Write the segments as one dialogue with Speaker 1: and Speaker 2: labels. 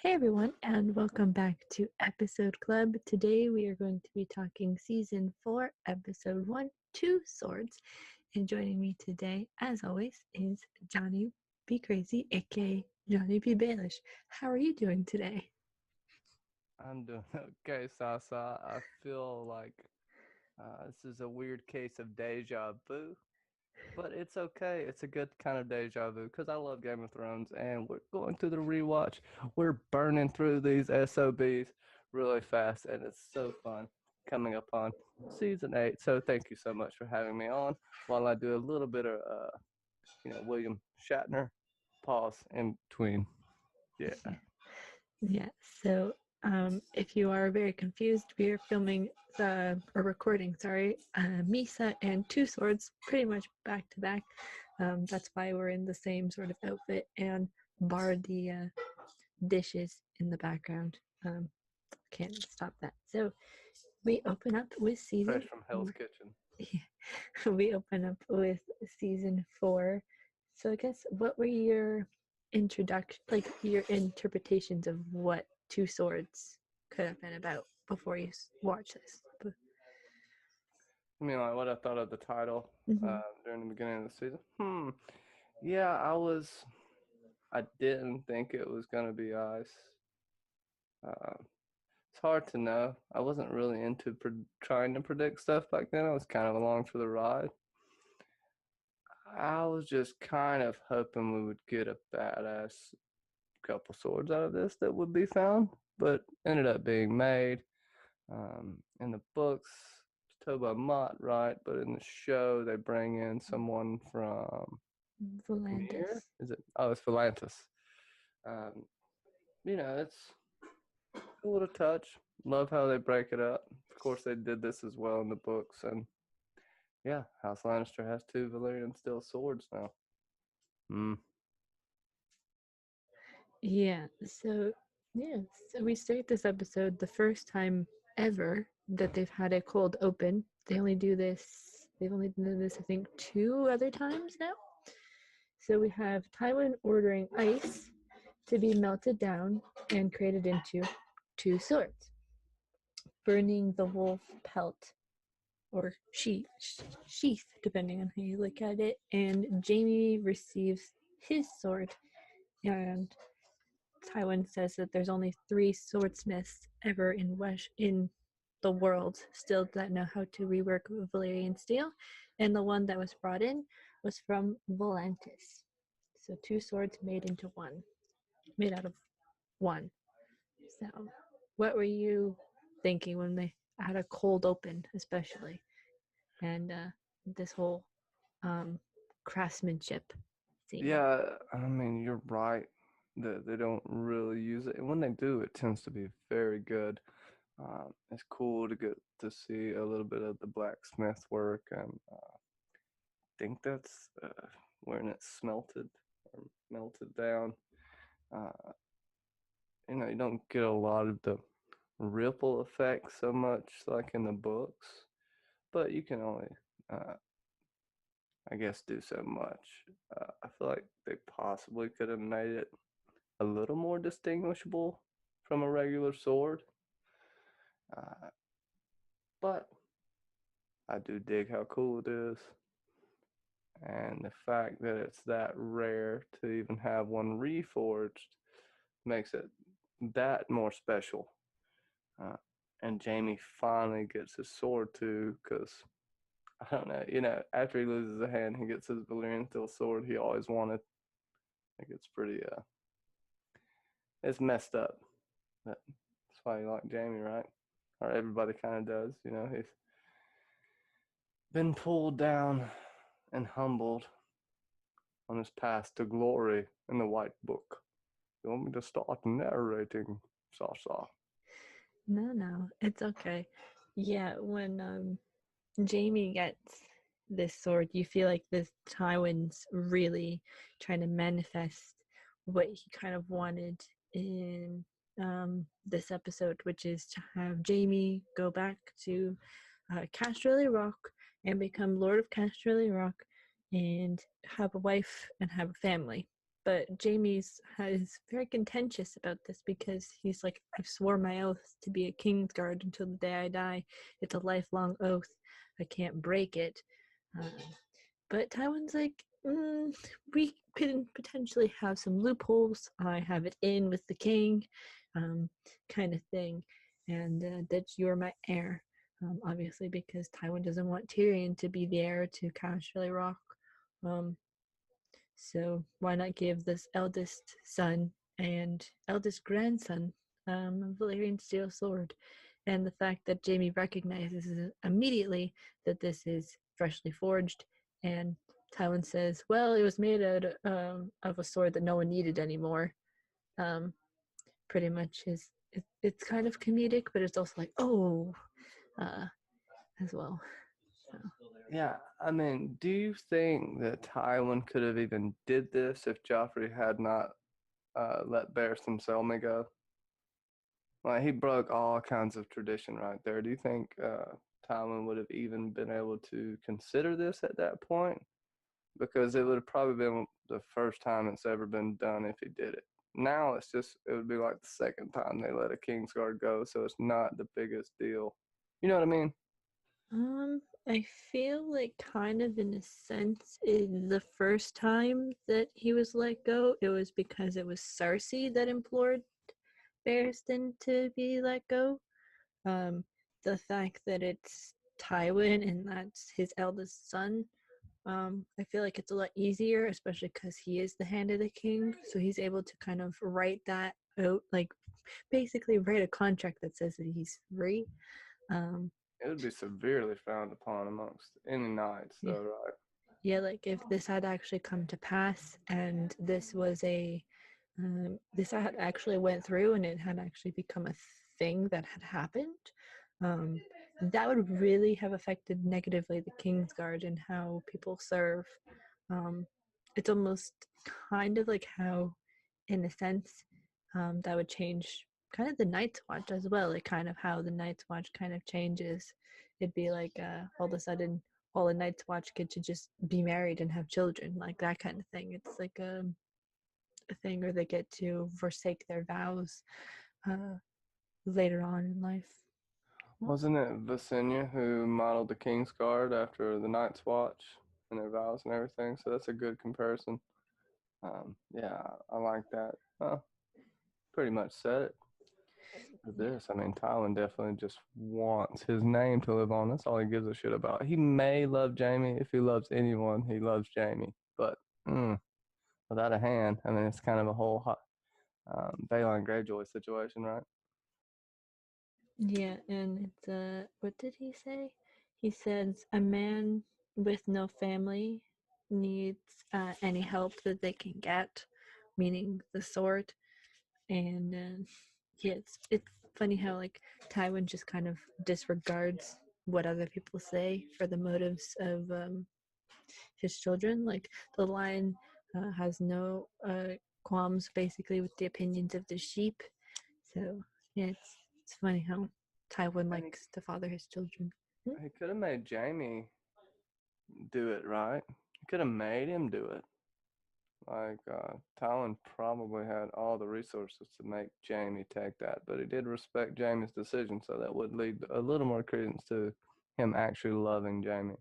Speaker 1: Hey everyone, and welcome back to Episode Club. Today we are going to be talking Season 4, Episode 1, Two Swords. And joining me today, as always, is Johnny B. Crazy, aka Johnny B. Baelish. How are you doing today?
Speaker 2: I'm doing okay, Sasa. I feel like this is a weird case of deja vu, but it's okay. It's a good kind of deja vu because I love Game of Thrones and we're going through the rewatch. We're burning through these SOBs really fast and it's so fun coming up on season 8. So thank you so much for having me on while I do a little bit of, William Shatner pause in between. Yeah.
Speaker 1: Yeah, so if you are very confused, we are filming or recording, Misa and Two Swords pretty much back to back. That's why we're in the same sort of outfit and bar the dishes in the background. Um, can't stop that. So we open up with
Speaker 2: Fresh
Speaker 1: season.
Speaker 2: from Hell's Kitchen.
Speaker 1: We open up with season 4. So I guess what were your introduction, like your interpretations of what Two Swords could have been about before you watch this?
Speaker 2: I mean, like what I thought of the title
Speaker 1: Mm-hmm.
Speaker 2: during the beginning of the season. Yeah, I didn't think it was gonna be ice. It's hard to know. I wasn't really into trying to predict stuff back then. I was kind of along for the ride. I was just kind of hoping we would get a badass couple swords out of this that would be found, but ended up being made. In the books, it's Toba Mott, right? But in the show, they bring in someone from here.
Speaker 1: Volantis.
Speaker 2: Is it? Oh, it's Volantis. Um, it's cool to touch. Love how they break it up. Of course, they did this as well in the books, and yeah, House Lannister has two Valyrian steel swords now. Hmm.
Speaker 1: Yeah. So yeah. So we start this episode the first time ever that they've had a cold open. They only do this. They've only done this, I think, 2 other times now. So we have Tywin ordering ice to be melted down and created into two swords, burning the wolf pelt or sheath, depending on how you look at it. And Jamie receives his sword, and Tywin says that there's only 3 swordsmiths ever in the world still that know how to rework Valyrian steel, and the one that was brought in was from Volantis. So 2 swords made into one, made out of one. So, what were you thinking when they had a cold open, especially, and this whole um, craftsmanship scene?
Speaker 2: Yeah, I mean, you're right. They don't really use it, and when they do, it tends to be very good. It's cool to get to see a little bit of the blacksmith work, and think that's when it's smelted or melted down. Uh, you don't get a lot of the ripple effect so much like in the books, but you can only, uh, I guess, do so much. I feel like they possibly could have made it a little more distinguishable from a regular sword, uh, but I do dig how cool it is. And the fact that it's that rare to even have one reforged makes it that more special. Uh, and Jamie finally gets his sword too, because I don't know, after he loses a hand, he gets his Valyrian steel sword he always wanted. I think it's pretty, it's messed up. But that's why you like Jamie, right? Or everybody kind of does. He's been pulled down and humbled on his path to glory in the White Book. You want me to start narrating, Sasha?
Speaker 1: No, no, it's okay. Yeah, when Jamie gets this sword, you feel like this Tywin's really trying to manifest what he kind of wanted in this episode, which is to have Jamie go back to Casterly Rock and become Lord of Casterly Rock and have a wife and have a family. but Jamie's is very contentious about this because he's like, I've swore my oath to be a Kingsguard until the day I die. It's a lifelong oath. I can't break it. Um, but Tywin's like, we could potentially have some loopholes. I have it in with the king, kind of thing, and that you're my heir. Obviously, because Tywin doesn't want Tyrion to be the heir to Casterly Rock. Um, so why not give this eldest son and eldest grandson a Valyrian steel sword? And the fact that Jamie recognizes immediately that this is freshly forged, and Tywin says, "Well, it was made out of a sword that no one needed anymore." Um, Pretty much is it's kind of comedic, but it's also like, oh, uh, as well. So.
Speaker 2: Yeah, I mean, do you think that Tywin could have even did this if Joffrey had not let Barristan Selmy go? Like he broke all kinds of tradition right there. Do you think Tywin would have even been able to consider this at that point? Because it would have probably been the first time it's ever been done if he did it. Now it would be like the second time they let a Kingsguard go, so it's not the biggest deal. You know what I mean?
Speaker 1: I feel like kind of in a sense, in the first time that he was let go, it was because it was Cersei that implored Barristan to be let go. Um, the fact that it's Tywin and that's his eldest son, I feel like it's a lot easier, especially because he is the hand of the king, so he's able to kind of write that out, like basically write a contract that says that he's free. Um,
Speaker 2: It would be severely frowned upon amongst any knights,
Speaker 1: yeah.
Speaker 2: though, right?
Speaker 1: Yeah, like if this had actually come to pass and this was this had actually went through and it had actually become a thing that had happened, um, that would really have affected negatively the Kingsguard and how people serve. Um, it's almost kind of like how, in a sense, that would change kind of the Night's Watch as well. Like kind of how the Night's Watch kind of changes. It'd be like all of a sudden all the Night's Watch get to just be married and have children, like that kind of thing. It's like a thing, or they get to forsake their vows uh, later on in life.
Speaker 2: Wasn't it Visenya who modeled the King's Guard after the Night's Watch and their vows and everything? So that's a good comparison. Yeah, I like that. Pretty much said it for this. I mean, Tywin definitely just wants his name to live on. That's all he gives a shit about. He may love Jamie. If he loves anyone, he loves Jamie. But without a hand, I mean, it's kind of a whole Balon Greyjoy situation, right?
Speaker 1: Yeah, and it's what did he say? He says a man with no family needs any help that they can get, meaning the sword. And yeah, it's funny how like Tywin just kind of disregards what other people say for the motives of his children. Like the lion has no qualms basically with the opinions of the sheep. So yeah, it's funny how Tywin
Speaker 2: And
Speaker 1: likes to father his children.
Speaker 2: he could have made Jamie do it, right? He could have made him do it. Like, Talon probably had all the resources to make Jamie take that, but he did respect Jamie's decision, so that would lead a little more credence to him actually loving Jamie.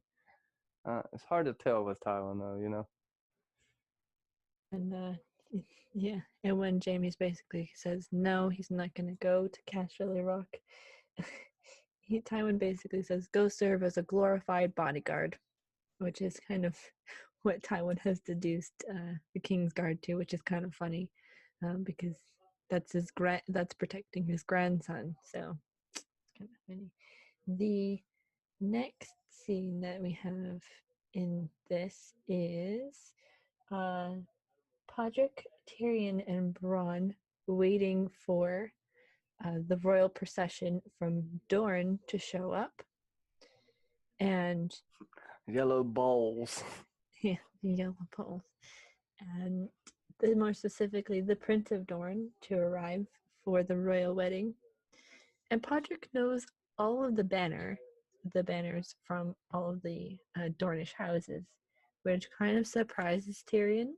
Speaker 2: It's hard to tell with Tywin, though, you know?
Speaker 1: And yeah, and when Jamie's basically says no, he's not gonna go to Casterly Rock. Tywin basically says, "Go serve as a glorified bodyguard," which is kind of what Tywin has deduced the King's Guard to, which is kind of funny because that's protecting his grandson. So it's kind of funny. The next scene that we have in this is uh, Podrick, Tyrion, and Bronn waiting for the royal procession from Dorne to show up, and
Speaker 2: Yellow balls.
Speaker 1: yeah, the yellow poles, and more specifically, the Prince of Dorne to arrive for the royal wedding. And Podrick knows all of the banners from all of the Dornish houses, which kind of surprises Tyrion.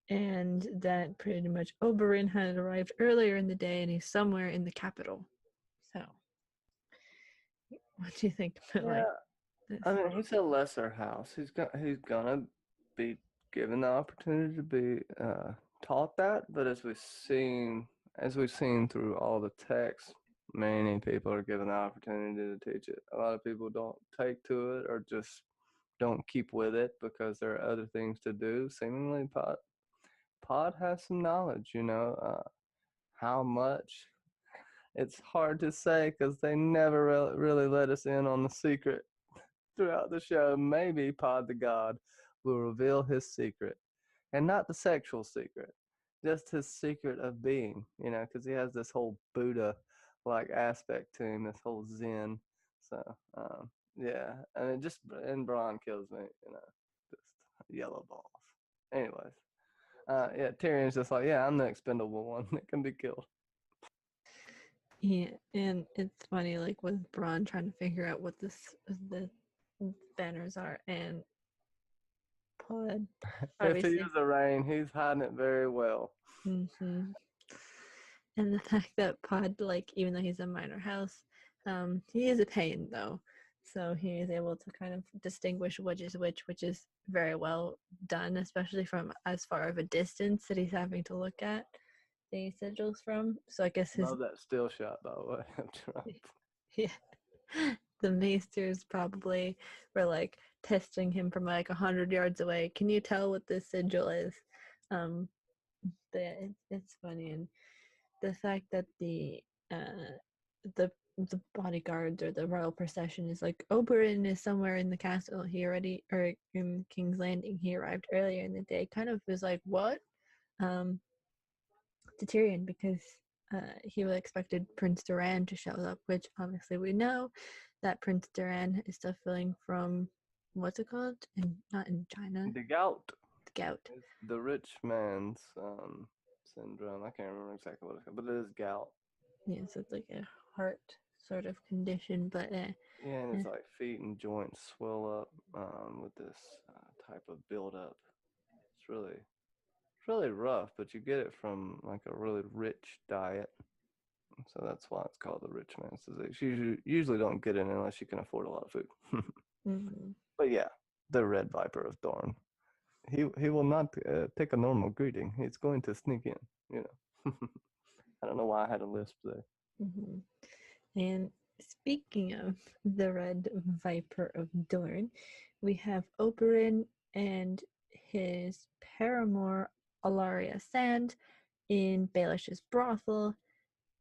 Speaker 1: and that pretty much Oberyn had arrived earlier in the day and he's somewhere in the capital. So, what do you think about like
Speaker 2: Yeah,
Speaker 1: this?
Speaker 2: I mean, he's a lesser house. He's gonna be given the opportunity to be taught that. But as we've seen through all the texts, many people are given the opportunity to teach it. A lot of people don't take to it or just don't keep with it because there are other things to do. Seemingly, Pod has some knowledge. How much? It's hard to say because they never really let us in on the secret throughout the show. Maybe Pod the God will reveal his secret, and not the sexual secret, just his secret of being. Because he has this whole Buddha-like aspect to him, this whole Zen. So, yeah, I mean, and Braun kills me. Just yellow balls. Anyways, yeah, Tyrion's just like, yeah, I'm the expendable one that can be killed.
Speaker 1: Yeah, and it's funny, like with Braun trying to figure out what the banners are, and Pod
Speaker 2: If he
Speaker 1: obviously.
Speaker 2: is a rain, he's hiding it very well.
Speaker 1: Mm-hmm. And the fact that Pod, like, even though he's a minor house, he is a pain though. So he is able to kind of distinguish which is very well done, especially from as far of a distance that he's having to look at the sigils from. So I guess his
Speaker 2: Love that still shot, by the way, of Trump.
Speaker 1: yeah, the maesters probably were like testing him from like 100 yards away. Can you tell what this sigil is? Um, but it's funny, and the fact that the the bodyguards or the royal procession is like Oberyn is somewhere in the castle. He already or in King's Landing. He arrived earlier in the day. Kind of was like what um to Tyrion because he expected Prince Doran to show up, which obviously we know that Prince Doran is suffering from what's it called? Not angina,
Speaker 2: The gout
Speaker 1: the gout.
Speaker 2: is the rich man's syndrome. I can't remember exactly what it's called, but it is gout.
Speaker 1: Yeah, so it's like a heart sort of condition, but
Speaker 2: Yeah, and his like feet and joints swell up with this type of buildup. It's really rough, but you get it from like a really rich diet. So that's why it's called the rich man's disease. You usually don't get it unless you can afford a lot of food.
Speaker 1: mm-hmm,
Speaker 2: But yeah, the red viper of Dorne. He will not take a normal greeting. He's going to sneak in. You know. I don't know why I had a lisp there.
Speaker 1: mm-hmm. And speaking of the Red Viper of Dorne, we have Oberyn and his paramour Alaria Sand in Baelish's brothel,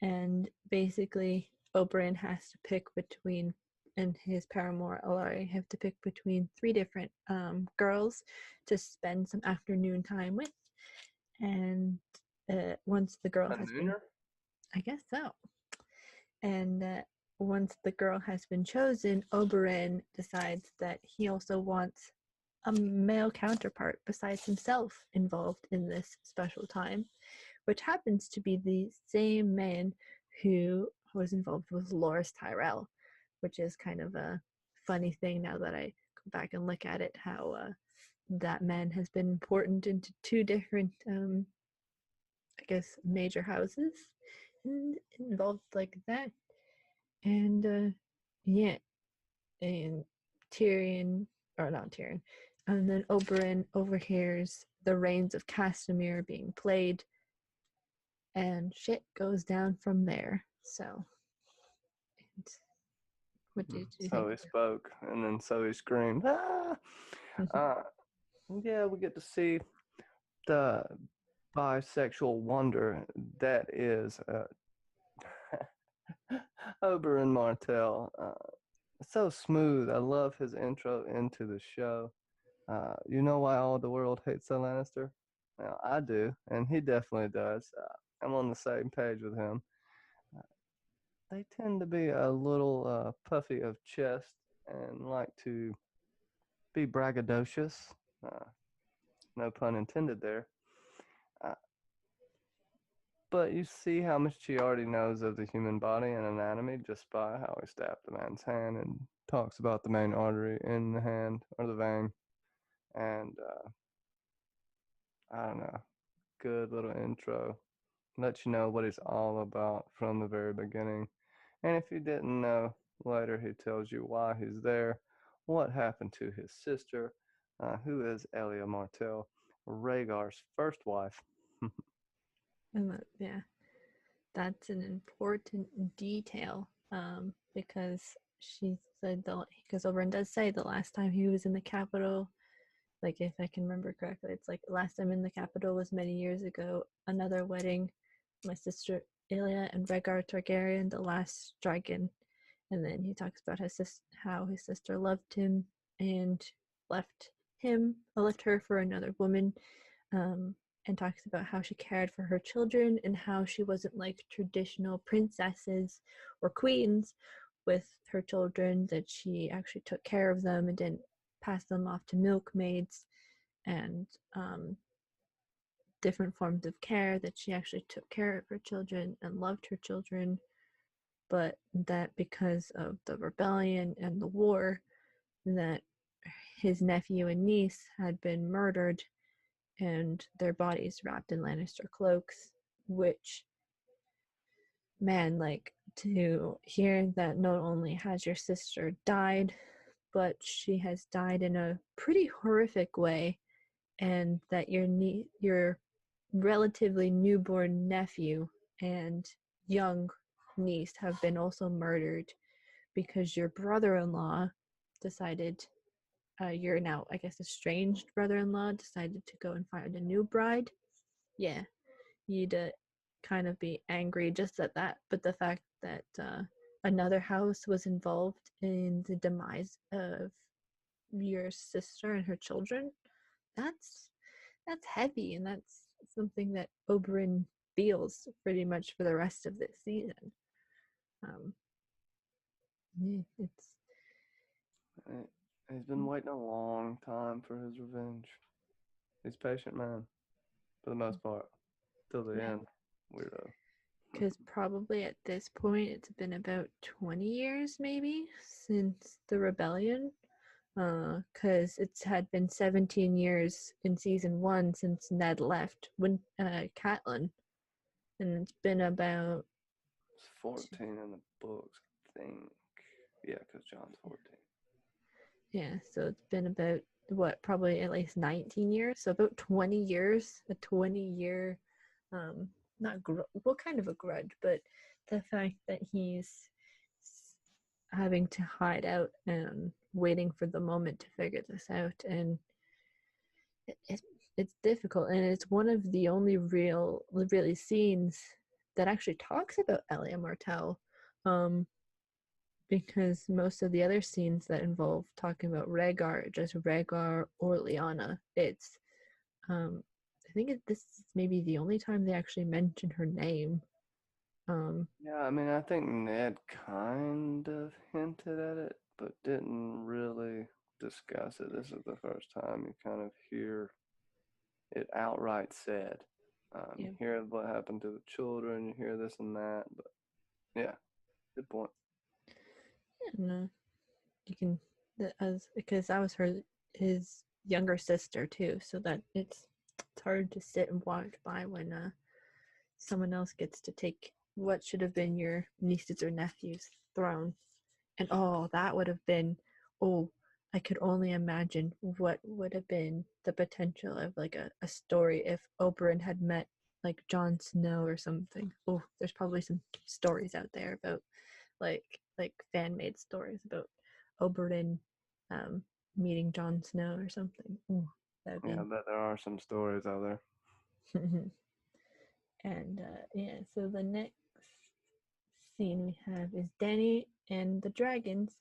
Speaker 1: and basically Oberyn has to pick between, and his paramour Alaria have to pick between three different girls to spend some afternoon time with, and once the girl has been,
Speaker 2: Honeyer?
Speaker 1: I guess so, and once the girl has been chosen, Oberyn decides that he also wants a male counterpart besides himself involved in this special time, which happens to be the same man who was involved with Loras Tyrell, which is kind of a funny thing now that I go back and look at it, how that man has been important into two different, I guess, major houses and involved like that. And yeah, and Tyrion, or not Tyrion, and then Oberyn overhears the Reigns of Castamere being played, and shit goes down from there. So, and what did you
Speaker 2: So
Speaker 1: think?
Speaker 2: he spoke, and then so he screamed, ah! Uh, yeah, we get to see the bisexual wonder that is Oberyn Martell. So smooth. I love his intro into the show. You know why all the world hates the Lannister? Well, I do, and he definitely does. I'm on the same page with him. Uh, they tend to be a little puffy of chest and like to be braggadocious. Uh, no pun intended there. Uh, but you see how much she already knows of the human body and anatomy just by how he stabbed the man's hand and talks about the main artery in the hand or the vein. And I don't know. good little intro. Let you know what he's all about from the very beginning. And if you didn't know, later he tells you why he's there, what happened to his sister, who is Elia Martell, Rhaegar's first wife.
Speaker 1: And yeah, that's an important detail because she said because Oberyn does say the last time he was in the capital, like if I can remember correctly, it's like last time in the capital was many years ago. Another wedding, my sister Ilya and Rhaegar Targaryen, the last dragon, and then he talks about how his sister loved him and left left her for another woman, and talks about how she cared for her children and how she wasn't like traditional princesses or queens with her children, that she actually took care of them and didn't pass them off to milkmaids and different forms of care, that she actually took care of her children and loved her children, but that because of the rebellion and the war, that his nephew and niece had been murdered and their bodies wrapped in Lannister cloaks, which, man, like to hear that not only has your sister died, but she has died in a pretty horrific way, and that your relatively newborn nephew and young niece have been also murdered because your brother-in-law decided, your now I guess estranged brother-in-law decided to go and find a new bride. Yeah, you'd kind of be angry just at that, but the fact that another house was involved in the demise of your sister and her children, that's that's heavy, and that's something that Oberyn feels pretty much for the rest of this season. Um, yeah, it's
Speaker 2: He's been waiting a long time for his revenge. He's patient man, for the most part, till the
Speaker 1: yeah,
Speaker 2: end. Weirdo.
Speaker 1: because probably at this point it's been about 20 years maybe since the rebellion, because it's had been 17 years in season 1 since Ned left when Catelyn, and it's been about
Speaker 2: It's 14 in the books, I think. Yeah, because John's 14.
Speaker 1: yeah, so it's been about what, probably at least 19 years, so about 20 years, a 20-year, not well, kind of a grudge, but the fact that he's having to hide out and waiting for the moment to figure this out, and it, it's difficult, and it's one of the only really scenes that actually talks about Elia Martell, um, because most of the other scenes that involve talking about Rhaegar, just Rhaegar or Lyanna, it's I think this is maybe the only time they actually mention her name. Um,
Speaker 2: Yeah, I mean, I think Ned kind of hinted at it, but didn't really discuss it. This is the first time you kind of hear it outright said. You
Speaker 1: yeah,
Speaker 2: hear what happened to the children, you hear this and that, but yeah, good point.
Speaker 1: and you can, as because I was his younger sister too, so that it's hard to sit and watch by when someone else gets to take what should have been your niece's or nephew's throne. And oh, that would have been, oh, I could only imagine what would have been the potential of like a story if Oberyn had met like Jon Snow or something. Oh, there's probably some stories out there about like fan made stories about Oberyn um meeting Jon Snow or something. Ooh, that would
Speaker 2: Yeah, I
Speaker 1: be.
Speaker 2: bet there are some stories out there.
Speaker 1: And yeah, so the next scene we have is Dany and the dragons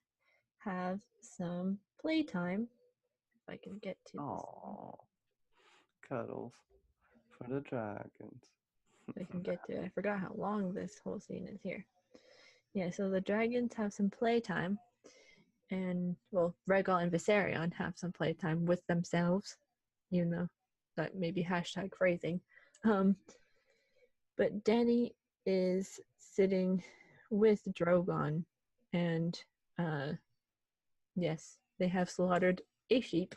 Speaker 1: have some playtime. If I can get to this,
Speaker 2: Oh, cuddles for the dragons.
Speaker 1: if I can get to it. I forgot how long this whole scene is here. Yeah, so the dragons have some playtime, and well, Rhaegal and Viserion have some playtime with themselves, even though that may be hashtag phrasing. Um, but Dany is sitting with Drogon, and uh, yes, they have slaughtered a sheep.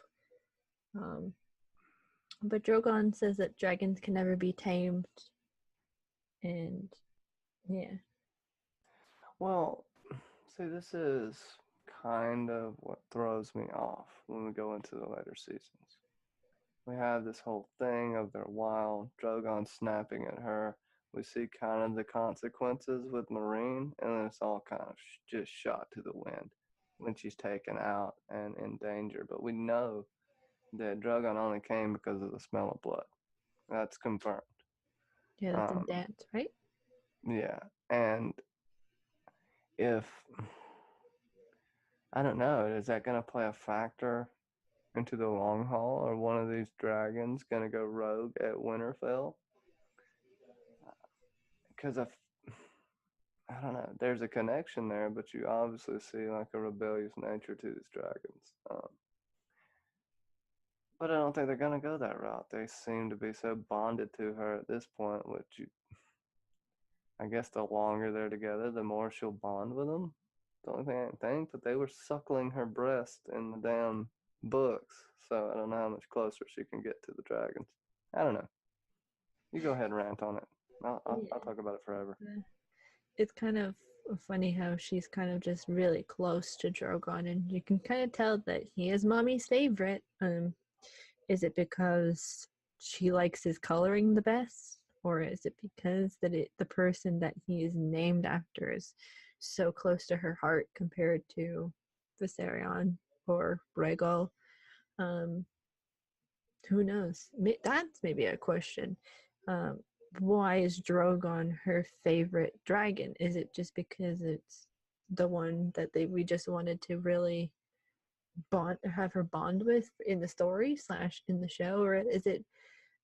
Speaker 1: Um, But Drogon says that dragons can never be tamed, and yeah.
Speaker 2: Well, see, this is kind of what throws me off when we go into the later seasons. We have this whole thing of their wild Drogon snapping at her. We see kind of the consequences with Marine, and then it's all kind of just shot to the wind when she's taken out and in danger. But we know that Drogon only came because of the smell of blood. That's confirmed.
Speaker 1: Yeah, the
Speaker 2: Um,
Speaker 1: dance, right?
Speaker 2: yeah, and if I don't know, is that going to play a factor into the long haul? Or one of these dragons going to go rogue at Winterfell? Because I don't know, there's a connection there, but you obviously see like a rebellious nature to these dragons. But I don't think they're going to go that route. They seem to be so bonded to her at this point, which I guess the longer they're together, the more she'll bond with them. The only thing I can think, but they were suckling her breast in the damn books, so I don't know how much closer she can get to the dragons. I don't know. You go ahead and rant on it. I'll
Speaker 1: Yeah.
Speaker 2: talk about it forever.
Speaker 1: It's kind of funny how she's kind of just really close to Drogon, and you can kind of tell that he is mommy's favorite. Is it because she likes his coloring the best, or is it because the person that he is named after is so close to her heart compared to Viserion or Rhaegal? Um, who knows? That's maybe a question. Um, why is Drogon her favorite dragon? Is it just because it's the one that we just wanted to really have her bond with in the story slash in the show, or is it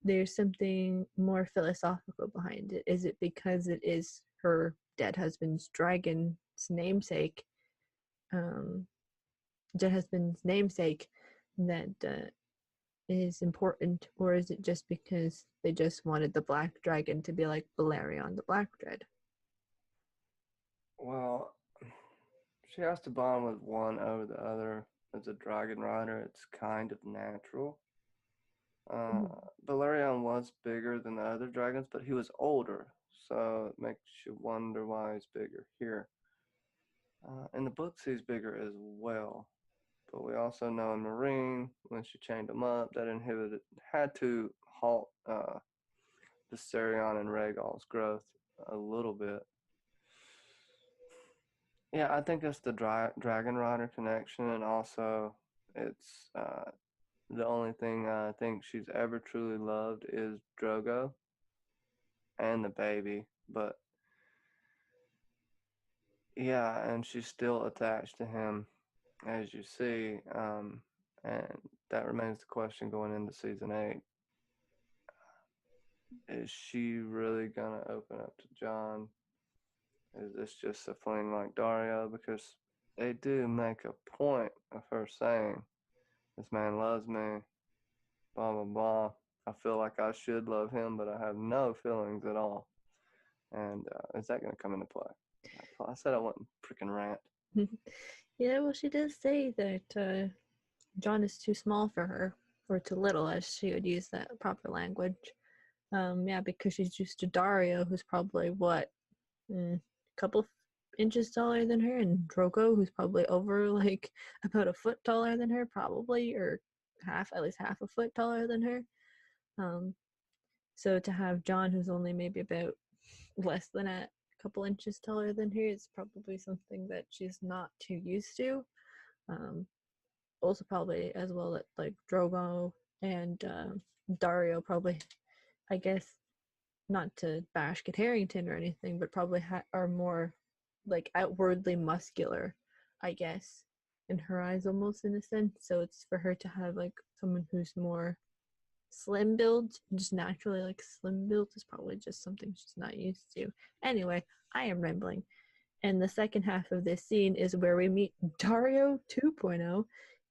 Speaker 1: there's something more philosophical behind it? Is it because it is her dead husband's dragon's namesake, um, dead husband's namesake that is important, or is it just because they just wanted the black dragon to be like Balerion the Black Dread?
Speaker 2: Well, she has to bond with one over the other. As a dragon rider, it's kind of natural. Uh,
Speaker 1: Mhm.
Speaker 2: Balerion was bigger than the other dragons, but he was older, so it makes you wonder why he's bigger here. In the books, he's bigger as well, but we also know in Marine, when she chained him up, that inhibited had to halt Viserion and Rhaegal's growth a little bit. Yeah, I think it's the Dragon Rider connection, and also it's the only thing I think she's ever truly loved is Drogo and the baby. But yeah, and she's still attached to him, as you see. And that remains the question going into season 8. Is she really gonna open up to John? Is this just a fling like Dario? Because they do make a point of her saying, "This man loves me, blah blah blah. I feel like I should love him, but I have no feelings at all." And is that going to come into play? I said I wouldn't freaking rant.
Speaker 1: Yeah, well, she does say that John is too small for her, or too little, as she would use that proper language. Yeah, because she's used to Dario, who's probably what, a couple inches taller than her, and Drogo, who's probably over like about a foot taller than her, probably, or at least half a foot taller than her. Um, so to have John, who's only maybe about less than a couple inches taller than her, is probably something that she's not too used to. Um, Also, probably as well that like Drogo and Dario probably, I guess, not to bash Kit Harington or anything, but probably are more like outwardly muscular, I guess, in her eyes almost in a sense. So it's for her to have like someone who's more slim build, just naturally like slim build is probably just something she's not used to. Anyway, I am rambling. And the second half of this scene is where we meet Dario 2.0,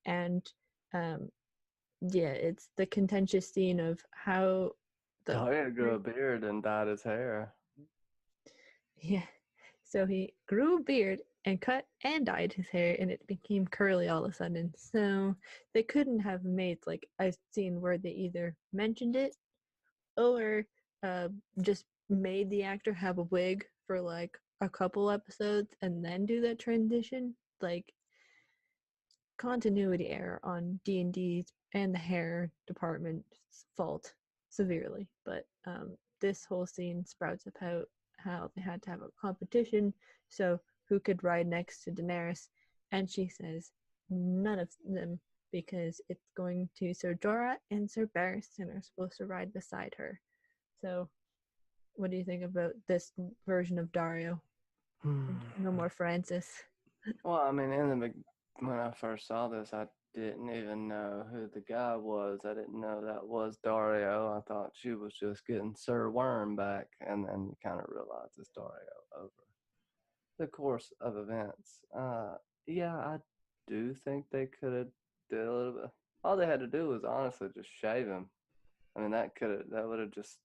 Speaker 1: and um, yeah, it's the contentious scene of how the
Speaker 2: Dario grew a beard and dyed his hair.
Speaker 1: yeah. So he grew a beard and cut and dyed his hair, and it became curly all of a sudden. So they couldn't have made like a scene where they either mentioned it or uh, just made the actor have a wig for like a couple episodes and then do that transition. Like continuity error on D&D's and the hair department's fault severely. But this whole scene sprouts about how they had to have a competition, so who could ride next to Daenerys, and she says none of them because it's going to Sir Jorah and Sir Barristan are supposed to ride beside her. So what do you think about this version of Dario? No more Francis.
Speaker 2: Well, I mean, when I first saw this, I didn't even know who the guy was. I didn't know that was Dario. I thought she was just getting Sir Worm back, and then you kind of realize it's Dario over the course of events. Yeah, I do think they could have did a little bit. All they had to do was honestly just shave him. I mean, that would have just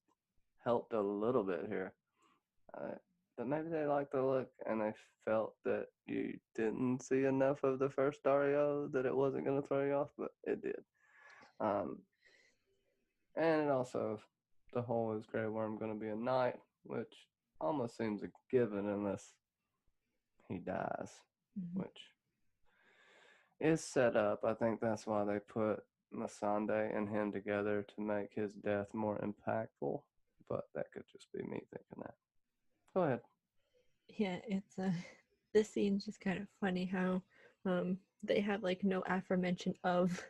Speaker 2: helped a little bit here. Uh, but maybe they liked the look and they felt that you didn't see enough of the first Dario that it wasn't going to throw you off, but it did. Um, and it also, the whole is Grey Worm going to be a knight, which almost seems a given unless he dies,
Speaker 1: Mm-hmm.
Speaker 2: which is set up. I think that's why they put Masande and him together to make his death more impactful, but that could just be me thinking that. Go ahead.
Speaker 1: Yeah, it's this scene's just kind of funny how they have like no aforemention of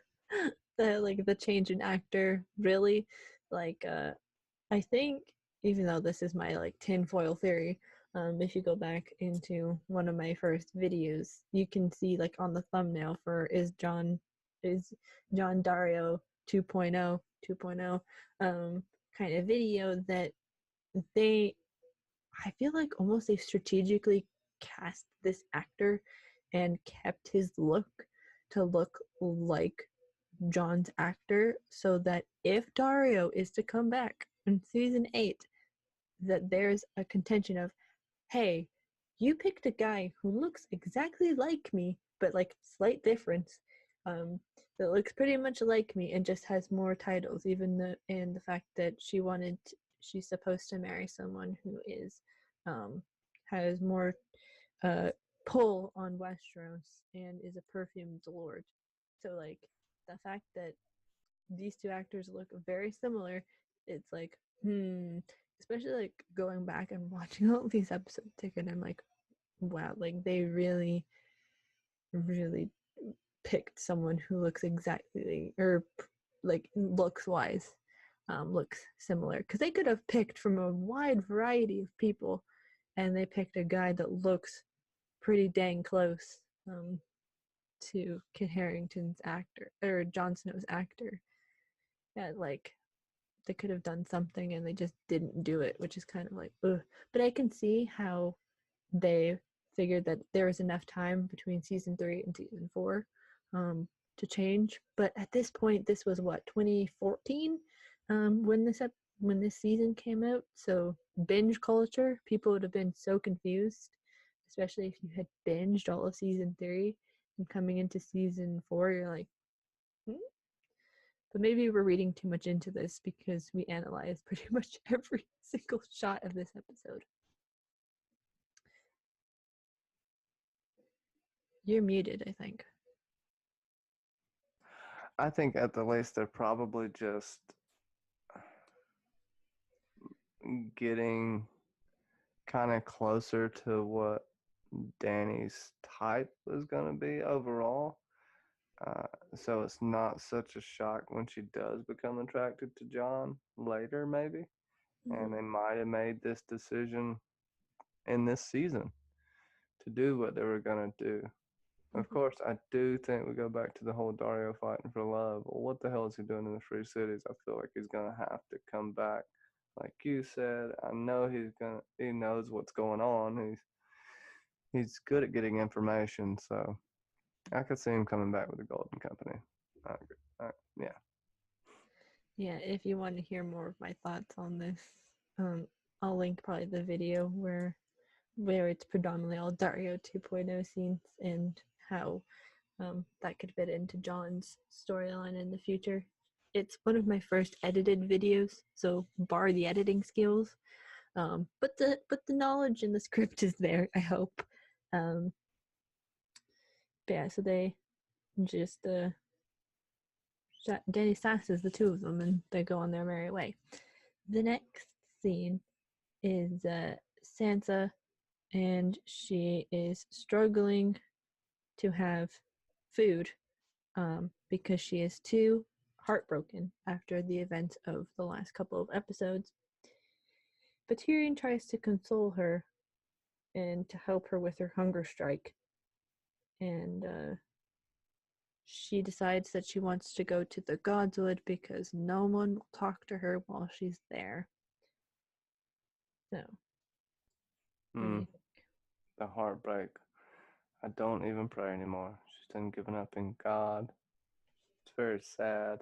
Speaker 1: the change in actor really. Like I think, even though this is my like tinfoil theory, if you go back into one of my first videos, you can see like on the thumbnail for is John Dario 2.0 2.0 kind of video that they, I feel like almost they strategically cast this actor and kept his look to look like John's actor so that if Dario is to come back in season 8, that there's a contention of, hey, you picked a guy who looks exactly like me, but like slight difference, that looks pretty much like me and just has more titles, even the fact that she's supposed to marry someone who is um has more uh pull on Westeros and is a perfumed lord. So like the fact that these two actors look very similar, it's like, especially like going back and watching all these episodes again, I'm like, wow, like they really, really picked someone who looks exactly, or like looks wise, looks similar. Because they could have picked from a wide variety of people, and they picked a guy that looks pretty dang close to Kit Harington's actor or Jon Snow's actor. Yeah, like they could have done something and they just didn't do it, which is kind of like, ugh. But I can see how they figured that there was enough time between season 3 and season 4 to change. But at this point, this was what, 2014, when this season came out. So binge culture, people would have been so confused, especially if you had binged all of season 3 and coming into season 4, you're like, hmm? But maybe we're reading too much into this because we analyzed pretty much every single shot of this episode. You're muted, I think.
Speaker 2: I think at the least they're probably just getting kind of closer to what Danny's type is going to be overall. So it's not such a shock when she does become attracted to John later, maybe.
Speaker 1: Mm-hmm.
Speaker 2: And they might have made this decision in this season to do what they were going to do. Of
Speaker 1: Mm-hmm.
Speaker 2: course, I do think we go back to the whole Dario fighting for love. Well, what the hell is he doing in the Free Cities? I feel like he's going to have to come back. Like you said, I know he knows what's going on. He's good at getting information, so I could see him coming back with the Golden Company. I agree. Yeah.
Speaker 1: Yeah, if you want to hear more of my thoughts on this, um, I'll link probably the video where where it's predominantly all Dario 2.0 scenes and how that could fit into John's storyline in the future. It's one of my first edited videos, so bar the editing skills, but the knowledge in the script is there. I hope. But yeah, so they just Danny sasses the two of them, and they go on their merry way. The next scene is Sansa, and she is struggling to have food because she is too heartbroken after the events of the last couple of episodes. But Tyrion tries to console her and to help her with her hunger strike. And she decides that she wants to go to the Godswood because no one will talk to her while she's there. So, what do you think?
Speaker 2: The heartbreak. I don't even pray anymore. She's done giving up in God. It's very sad.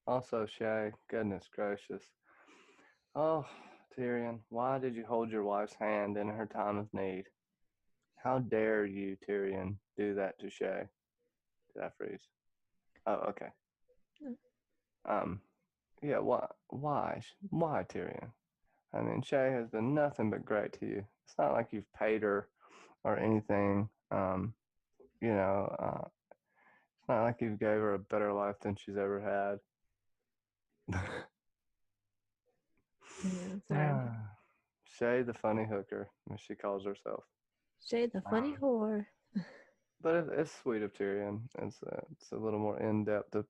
Speaker 2: Also, Shay, goodness gracious. Oh, Tyrion, why did you hold your wife's hand in her time of need? How dare you, Tyrion, do that to Shay? Did I freeze? Oh, okay. Yeah, why, Tyrion? I mean, Shay has been nothing but great to you. It's not like you've paid her or anything. It's not like you gave her a better life than she's ever had.
Speaker 1: Yeah, sorry.
Speaker 2: Shay the funny hooker, as she calls herself.
Speaker 1: Shay the funny whore.
Speaker 2: But it's sweet of Tyrion. It's a little more in depth of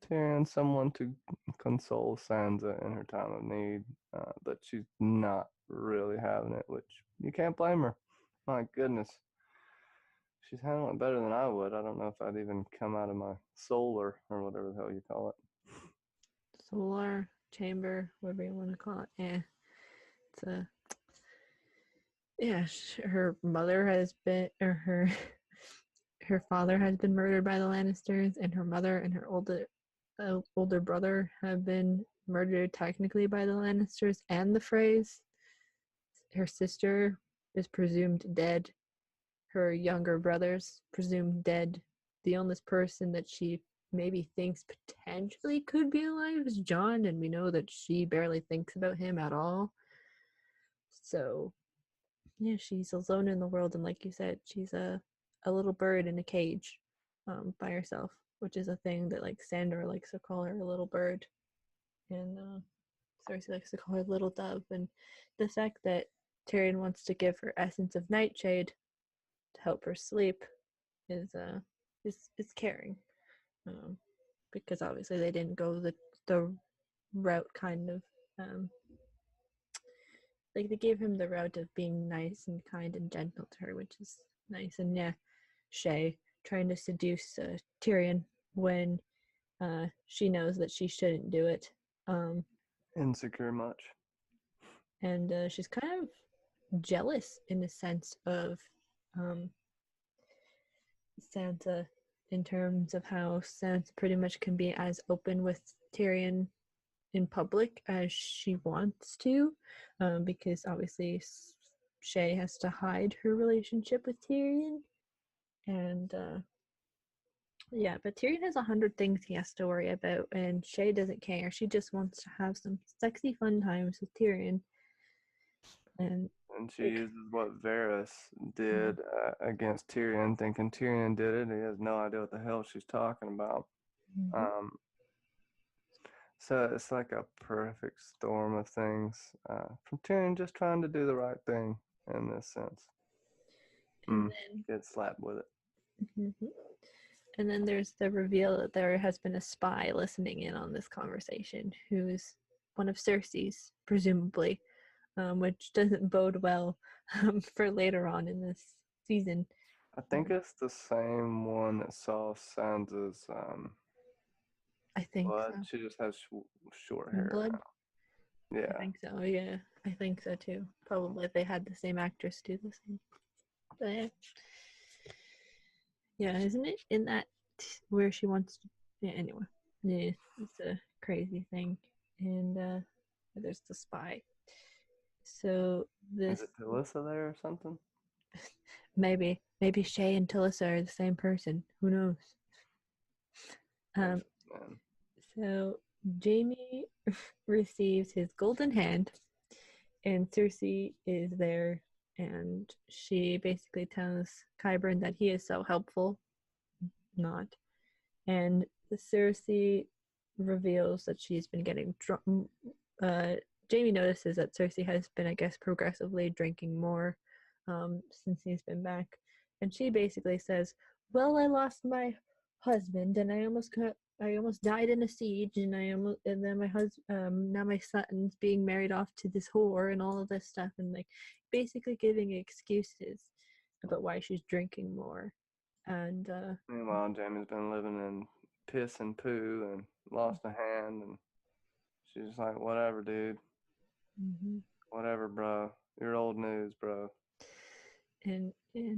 Speaker 2: Tyrion, someone to console Sansa in her time of need, but she's not really having it, which you can't blame her. My goodness, she's handling it better than I would. I don't know if I'd even come out of my solar or whatever the hell you call it.
Speaker 1: Solar chamber, whatever you want to call it. Yeah, it's a her mother has been, or her father has been murdered by the Lannisters, and her mother and her older brother have been murdered technically by the Lannisters and the Freys. Her sister is presumed dead. Her younger brother's presumed dead. The only person that she maybe thinks potentially could be alive is John, and we know that she barely thinks about him at all. So yeah, she's alone in the world, and like you said, she's a little bird in a cage by herself, which is a thing that like Sandor likes to call her, a little bird, and Cersei likes to call her little dove. And the fact that Tyrion wants to give her essence of nightshade to help her sleep is caring, because obviously they didn't go the route kind of like they gave him the route of being nice and kind and gentle to her, which is nice. And yeah, Shay trying to seduce Tyrion when she knows that she shouldn't do it.
Speaker 2: Insecure much.
Speaker 1: And she's kind of jealous in the sense of Sansa, in terms of how Sansa pretty much can be as open with Tyrion in public as she wants to, because obviously Shay has to hide her relationship with Tyrion, and yeah, but Tyrion has 100 things he has to worry about, and Shay doesn't care. She just wants to have some sexy fun times with Tyrion, and
Speaker 2: she
Speaker 1: like,
Speaker 2: uses what Varys did against Tyrion, thinking Tyrion did it. He has no idea what the hell she's talking about.
Speaker 1: mm-hmm.
Speaker 2: So it's like a perfect storm of things from Tyrion just trying to do the right thing in this sense.
Speaker 1: And then
Speaker 2: Get slapped with it.
Speaker 1: mm-hmm. And then there's the reveal that there has been a spy listening in on this conversation, who's one of Cersei's, presumably, which doesn't bode well for later on in this season.
Speaker 2: I think it's the same one that saw Sansa's
Speaker 1: I think
Speaker 2: blood.
Speaker 1: so.
Speaker 2: She just has short hair
Speaker 1: Blood?
Speaker 2: now.
Speaker 1: I
Speaker 2: Yeah.
Speaker 1: think so, yeah. I think so too. Probably if they had the same actress do the same. But yeah. Yeah, isn't it in that where she wants to, yeah, anyway. Yeah, it's a crazy thing. And there's the spy. So
Speaker 2: Is
Speaker 1: this
Speaker 2: it Talissa there or something?
Speaker 1: maybe Shay and Talissa are the same person. Who knows?
Speaker 2: Maybe,
Speaker 1: Um,
Speaker 2: man.
Speaker 1: so Jamie receives his golden hand, and Cersei is there, and she basically tells Qyburn that he is so helpful. Not, and Cersei reveals that she's been getting drunk. Jamie notices that Cersei has been, I guess, progressively drinking more since he's been back, and she basically says, "Well, I lost my husband, and I almost died in a siege, and then my husband, now my son's being married off to this whore, and all of this stuff, and like basically giving excuses about why she's drinking more, and
Speaker 2: Meanwhile, Jamie's been living in piss and poo and lost a hand, and she's like, whatever, dude.
Speaker 1: mhm.
Speaker 2: Whatever, bro. You're old news, bro.
Speaker 1: And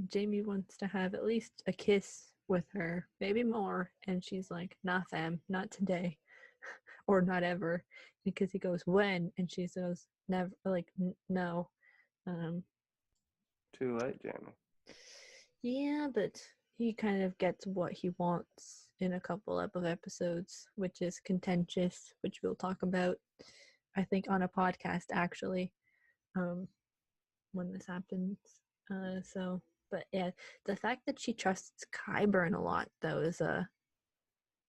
Speaker 1: Jamie wants to have at least a kiss with her, maybe more, and she's like, "Nah, fam, not today, or not ever," because he goes, "When?" and she says, "Never," like, no. Um,
Speaker 2: Too late, Jamie.
Speaker 1: yeah, but he kind of gets what he wants in a couple of episodes, which is contentious, which we'll talk about, I think, on a podcast actually. Um, when this happens. So, but yeah, the fact that she trusts Qyburn a lot, though, is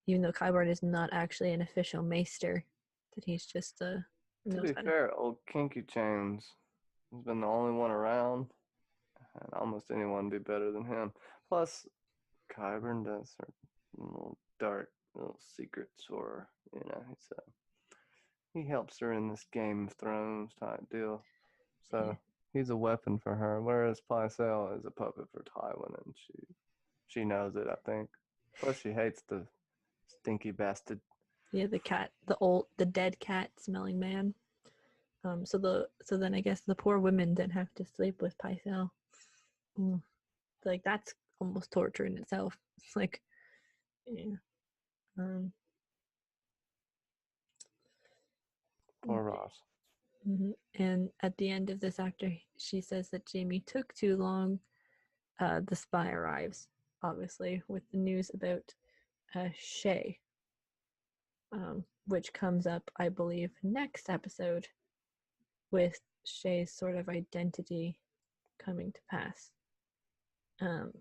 Speaker 1: even though Qyburn is not actually an official maester, that he's just
Speaker 2: To
Speaker 1: knows
Speaker 2: be
Speaker 1: how to.
Speaker 2: fair, old Kinky James has been the only one around, and almost anyone would be better than him. Plus, Kyburn does her little dark little secrets, or he helps her in this Game of Thrones type deal.
Speaker 1: Yeah,
Speaker 2: So he's a weapon for her, whereas Pycelle is a puppet for Tywin, and she knows it, I think. Plus, she hates the stinky bastard.
Speaker 1: yeah, the cat, the dead cat smelling man. So then I guess the poor women then have to sleep with Pycelle. Mm, like that's almost torture in itself. It's like, yeah. Um,
Speaker 2: Poor Ross.
Speaker 1: And at the end of this actor, she says that Jamie took too long. The spy arrives, obviously, with the news about Shay, which comes up, I believe, next episode with Shay's sort of identity coming to pass. Um,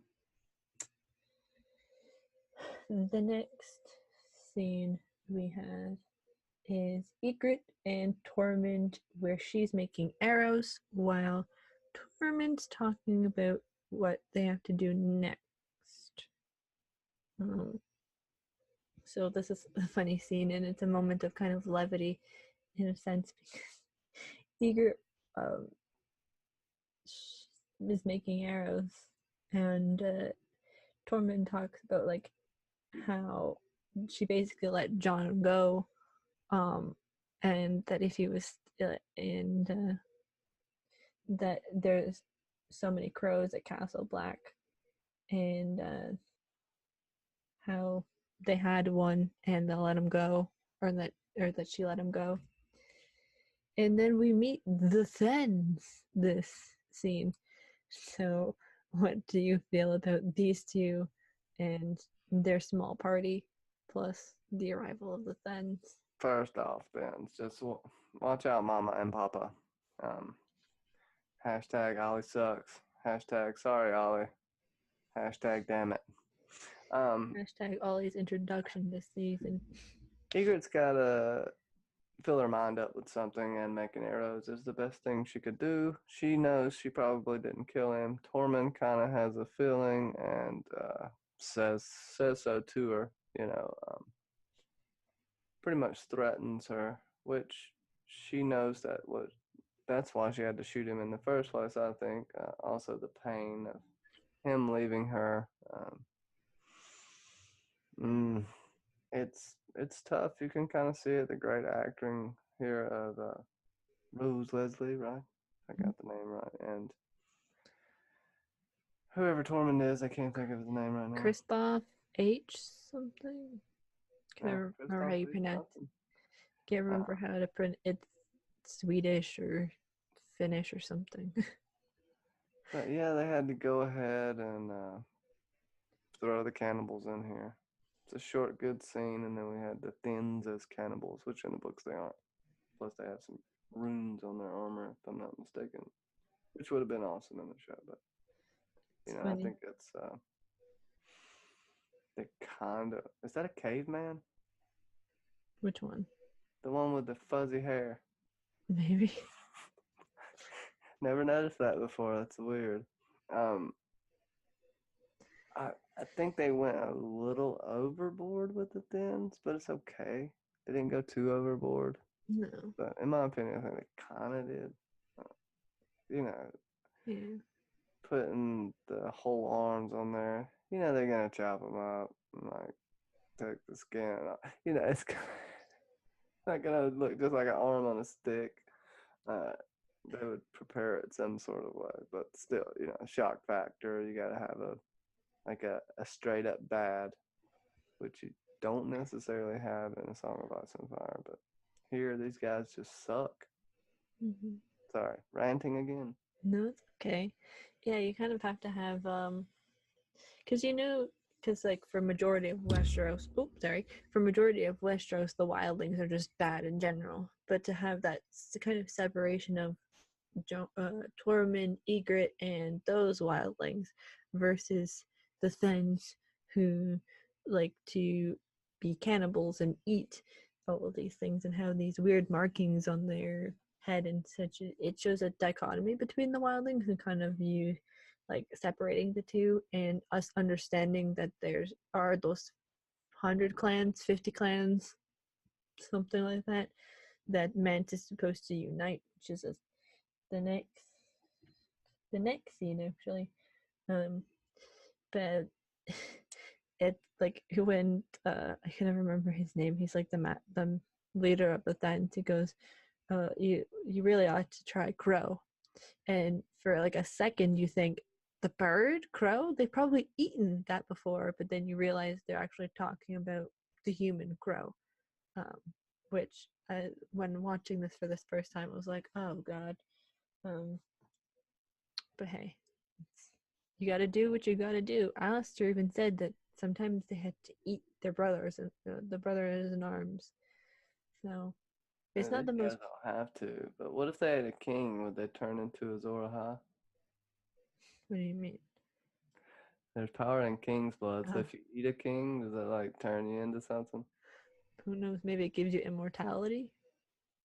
Speaker 1: the next scene we have is Ygritte and Tormund, where she's making arrows while Tormund's talking about what they have to do next. Um, so this is a funny scene, and it's a moment of kind of levity, in a sense, because Ygritte um, is making arrows, and Tormund talks about like how she basically let John go, um, and that if he was and that there's so many crows at Castle Black, and how they had one and they'll let him go, or that she let him go. And then we meet the Thens this scene. So, what do you feel about these two and their small party, plus the arrival of the Thens?
Speaker 2: First off, Ben, just watch out, Mama and Papa. Um, hashtag Ollie sucks. Hashtag sorry, Ollie. Hashtag damn it.
Speaker 1: Hashtag Ollie's introduction this season.
Speaker 2: Egret's gotta fill her mind up with something, and making arrows is the best thing she could do. She knows she probably didn't kill him. Tormund kind of has a feeling and says so to her. Pretty much threatens her, which she knows that's why she had to shoot him in the first place. I think also the pain of him leaving her. Mm, it's tough. You can kind of see it. The great acting here of Rose Leslie, right? I got the name right. And whoever Tormund is, I can't think of his name right now.
Speaker 1: Kristoff H something. Can I
Speaker 2: Yeah,
Speaker 1: remember
Speaker 2: Kristoff
Speaker 1: how you
Speaker 2: Lee
Speaker 1: pronounce?
Speaker 2: something.
Speaker 1: Can't remember how to print. It's Swedish or finish or something.
Speaker 2: But yeah, they had to go ahead and throw the cannibals in here. It's a short, good scene, and then we had the Thins as cannibals, which in the books they aren't. Plus, they have some runes on their armor, if I'm not mistaken, which would have been awesome in the show. But
Speaker 1: It's
Speaker 2: I
Speaker 1: funny.
Speaker 2: think it's they kind of is that a caveman?
Speaker 1: Which one?
Speaker 2: The one with the fuzzy hair.
Speaker 1: Maybe.
Speaker 2: Never noticed that before. That's weird. Um, I think they went a little overboard with the Thins, but it's okay. They didn't go too overboard.
Speaker 1: No.
Speaker 2: But in my opinion, I think they kind of did. Uh, you know,
Speaker 1: Yeah.
Speaker 2: putting the whole arms on there. They're gonna chop them up and like take the skin off. It's not gonna look just like an arm on a stick. Uh, they would prepare it some sort of way, but still, shock factor. You gotta have a straight up bad, which you don't necessarily have in A Song of Ice and Fire. But here, these guys just suck.
Speaker 1: Mm-hmm.
Speaker 2: Sorry, ranting again.
Speaker 1: No, it's okay. Yeah, you kind of have to have because like for majority of Westeros, for majority of Westeros, the wildlings are just bad in general. But to have that kind of separation of Tormund, Ygritte, and those wildlings versus the Thenns who like to be cannibals and eat all of these things and have these weird markings on their head and such. It shows a dichotomy between the wildlings and kind of you like separating the two and us understanding that there's are those 100 clans, 50 clans, something like that, that meant is supposed to unite, which is the next the next scene actually. Um, but it's like when I can't remember his name. He's like the leader of the Thens. He goes, you really ought to try crow. And for like a second, you think the bird crow. They've probably eaten that before, but then you realize they're actually talking about the human crow. Um, which when watching this for this first time, I was like, oh god. Um, but hey, you got to do what you got to do. Alistair even said that sometimes they had to eat their brothers and the brothers in arms. So it's not
Speaker 2: These
Speaker 1: the
Speaker 2: guys
Speaker 1: most.
Speaker 2: don't have to. But what if they had a king? Would they turn into Azor Ahai?
Speaker 1: What do you mean?
Speaker 2: There's power in king's blood. So
Speaker 1: Oh,
Speaker 2: if you eat a king, does that like turn you into something?
Speaker 1: who knows? Maybe it gives you immortality.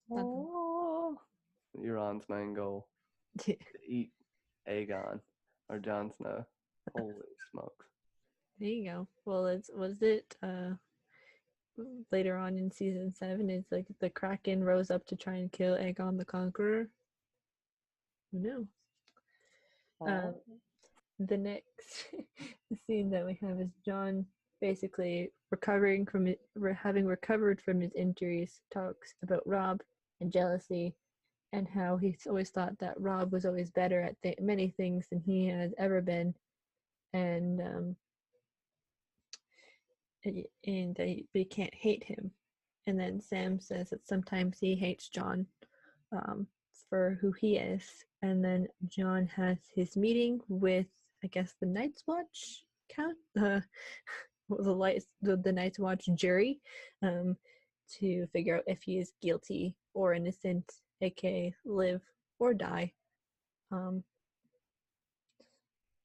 Speaker 1: Nothing.
Speaker 2: Oh, Euron's main goal
Speaker 1: there
Speaker 2: to eat Aegon or Jon Snow. Holy smokes!
Speaker 1: you go. Well, it's was it later on in season 7? It's like the Kraken rose up to try and kill Aegon the Conqueror. Who knows? Um,
Speaker 2: Oh,
Speaker 1: the next scene that we have is John basically recovering from it, having recovered from his injuries, talks about Rob and jealousy and how he's always thought that Rob was always better at many things than he has ever been, and they can't hate him. And then Sam says that sometimes he hates John um, for who he is. And then John has his meeting with, I guess, the Night's Watch count, the Night's Watch jury, um, to figure out if he is guilty or innocent, aka live or die. Um,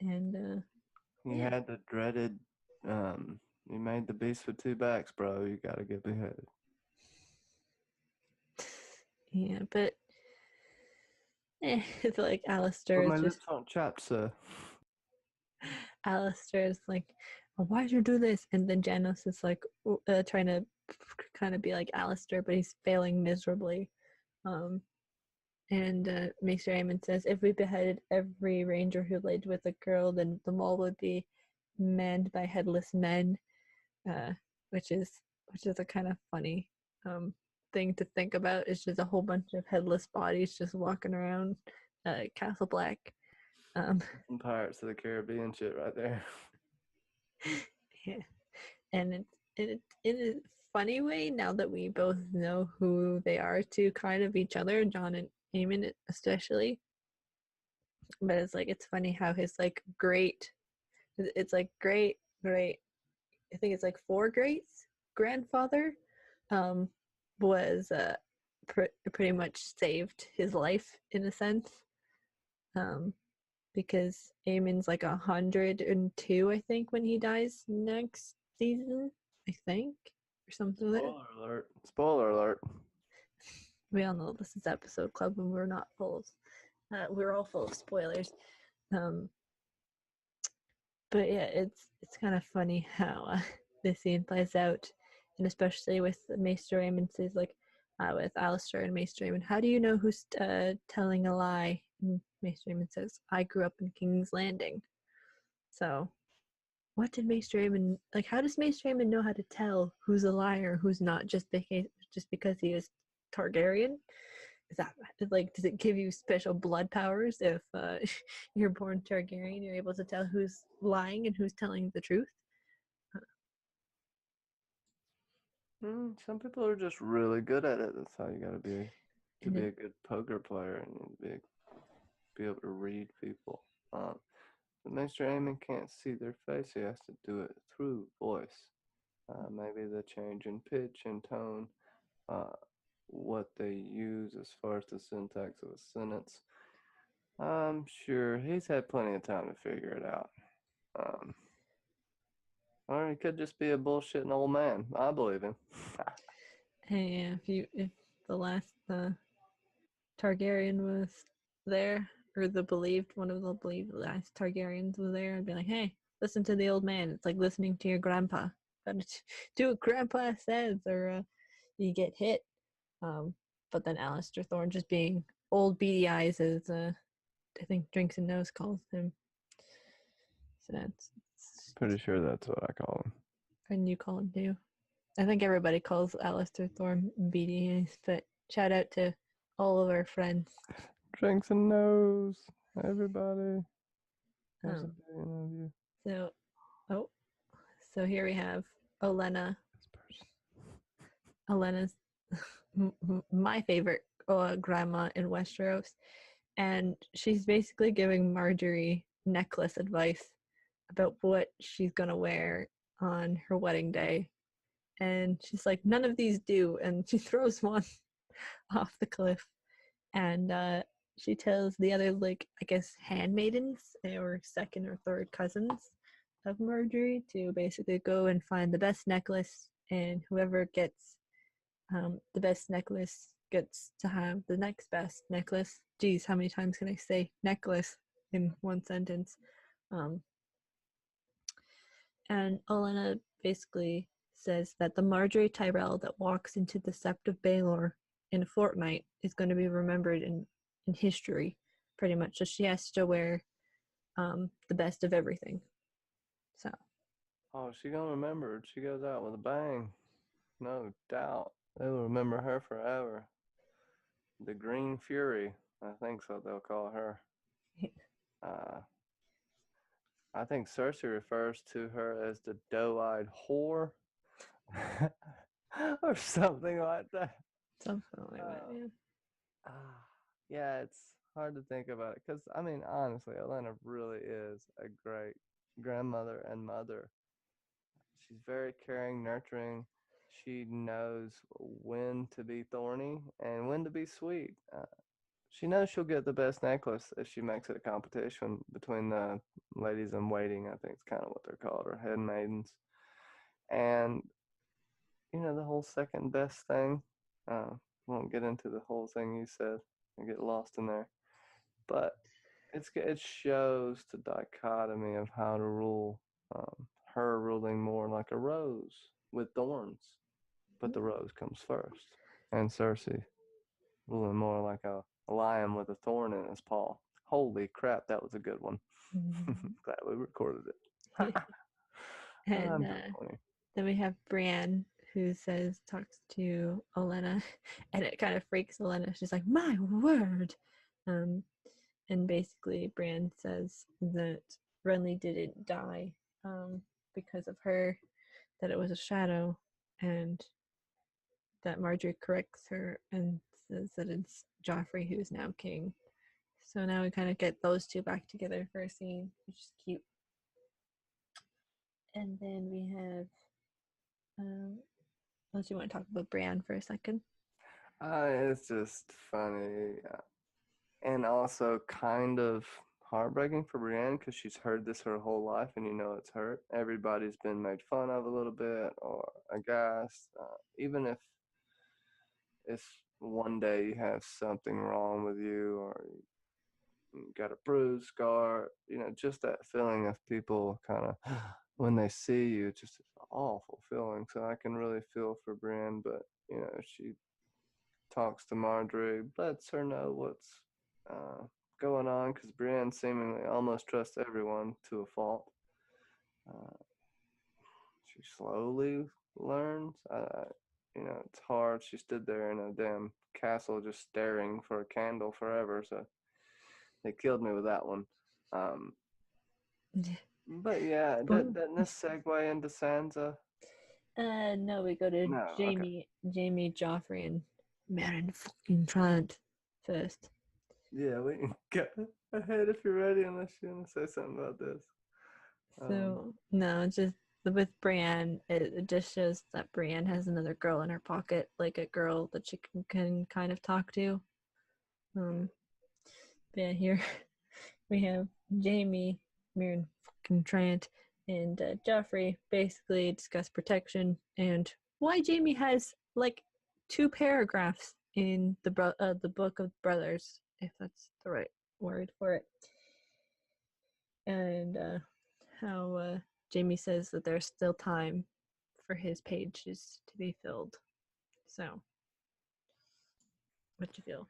Speaker 1: and
Speaker 2: you
Speaker 1: yeah,
Speaker 2: had the dreaded. You made the beast with two backs, bro. You gotta get beheaded.
Speaker 1: yeah, but it's like Alistair
Speaker 2: But
Speaker 1: is
Speaker 2: my
Speaker 1: just
Speaker 2: lips aren't chapped, sir.
Speaker 1: Alistair is like, oh, why did you do this? And then Janos is like trying to kind of be like Alistair, but he's failing miserably. Um, and Maester Aemon says, if we beheaded every ranger who laid with a girl, then the mall would be manned by headless men, uh, which is a kind of funny thing to think about. It's just a whole bunch of headless bodies just walking around Castle Black.
Speaker 2: Some Pirates of the Caribbean shit right there.
Speaker 1: Yeah, and it is funny way now that we both know who they are to kind of each other, John and Eamon especially. But it's like it's funny how his like great, it's like great. I think it's like four greats grandfather, um, was pretty much saved his life in a sense, um, because Eamon's like 102, I think, when he dies next season, I think, or something like that.
Speaker 2: Spoiler alert. Spoiler alert.
Speaker 1: We all know this is episode club and we're not full of, we're all full of spoilers. Um, but yeah, it's kind of funny how this scene plays out, and especially with Maester Aemon says like, with Alistair and Maester Aemon, how do you know who's telling a lie? And Maester Aemon says, I grew up in King's Landing. So, what did Maester Aemon like? How does Maester Aemon know how to tell who's a liar, who's not, just because he is Targaryen? Is that like, does it give you special blood powers if you're born Targaryen? You're able to tell who's lying and who's telling the truth.
Speaker 2: Some people are just really good at it. That's how you gotta be to
Speaker 1: And
Speaker 2: be
Speaker 1: it,
Speaker 2: a good poker player and be able to read people. But Mr. Aemon can't see their face. He has to do it through voice. Maybe the change in pitch and tone, uh, what they use as far as the syntax of a sentence. I'm sure he's had plenty of time to figure it out. Um, or he could just be a bullshitting old man. I believe him.
Speaker 1: hey, if the last Targaryen was there, or the believed one of the believed last Targaryens was there, I'd be like, hey, listen to the old man. It's like listening to your grandpa. Gotta do what grandpa says, or you get hit. Um, but then Alistair Thorne just being old beady eyes, as I think Drinks and Nose calls him. So it's
Speaker 2: Pretty sure that's what I call him.
Speaker 1: and you call him too. I think everybody calls Alistair Thorne beady eyes, but shout out to all of our friends.
Speaker 2: Drinks and nose, everybody. There's a
Speaker 1: Um,
Speaker 2: billion of you.
Speaker 1: so oh, so here we have Olenna. Olenna's my favorite grandma in Westeros, and she's basically giving Marjorie necklace advice about what she's gonna wear on her wedding day, and she's like, none of these do, and she throws one off the cliff, and she tells the other, like, I guess handmaidens or second or third cousins of Marjorie to basically go and find the best necklace, and whoever gets the best necklace gets to have the next best necklace. Geez, how many times can I say necklace in one sentence? Um, and Olenna basically says that the Marjorie Tyrell that walks into the Sept of Baelor in a fortnight is going to be remembered in history, pretty much. So she has to wear the best of everything. So.
Speaker 2: Oh, she gonna remember. She goes out with a bang. No doubt. They will remember her forever. The Green Fury. I think so they'll call her. Uh, I think Cersei refers to her as the doe-eyed whore. or something like that.
Speaker 1: Something like that, yeah.
Speaker 2: Ah, yeah, it's hard to think about it because I mean, honestly, Elena really is a great grandmother and mother. She's very caring, nurturing. She knows when to be thorny and when to be sweet. She knows she'll get the best necklace if she makes it a competition between the ladies in waiting. I think it's kind of what they're called, or handmaidens. And the whole second best thing. Uh, won't get into the whole thing you said. I get lost in there, but it shows the dichotomy of how to rule. Her ruling more like a rose with thorns, but the rose comes first, and Cersei ruling more like a lion with a thorn in his paw. Holy crap, that was a good one. Glad we recorded it.
Speaker 1: And
Speaker 2: I'm so funny.
Speaker 1: then we have Brienne, who talks to Olenna, and it kind of freaks Olenna. She's like, my word. Um, and basically, Brienne says that Renly didn't die because of her, that it was a shadow. And that Marjorie corrects her and says that it's Joffrey who's now king. So now we kind of get those two back together for a scene, which is cute. And then we have, unless you want to talk about Brienne for a second.
Speaker 2: It's just funny, and also kind of heartbreaking for Brienne because she's heard this her whole life, and you know it's hurt. Everybody's been made fun of a little bit or aghast, even if one day you have something wrong with you or you got a bruise, scar, just that feeling of people kind of when they see you, it's just an awful feeling. So I can really feel for Brienne, but she talks to Marjorie, lets her know what's uh, going on because Brienne seemingly almost trusts everyone to a fault. Uh, she slowly learns. It's hard. She stood there in a damn castle just staring for a candle forever, so they killed me with that one. Um, but yeah, doesn't this segue into Sansa?
Speaker 1: No, we go to
Speaker 2: No, okay.
Speaker 1: Jamie, Joffrey, and Marin fucking Trant first.
Speaker 2: Yeah, we can go ahead if you're ready, unless you want to say something about this.
Speaker 1: So no, just with Brienne, it just shows that Brienne has another girl in her pocket, like a girl that she can kind of talk to. Yeah, here we have Jamie, Mirren fucking Trant, and Joffrey basically discuss protection and why Jamie has like 2 paragraphs in the book of brothers, if that's the right word for it, and how Jamie says that there's still time for his pages to be filled. So, what you feel?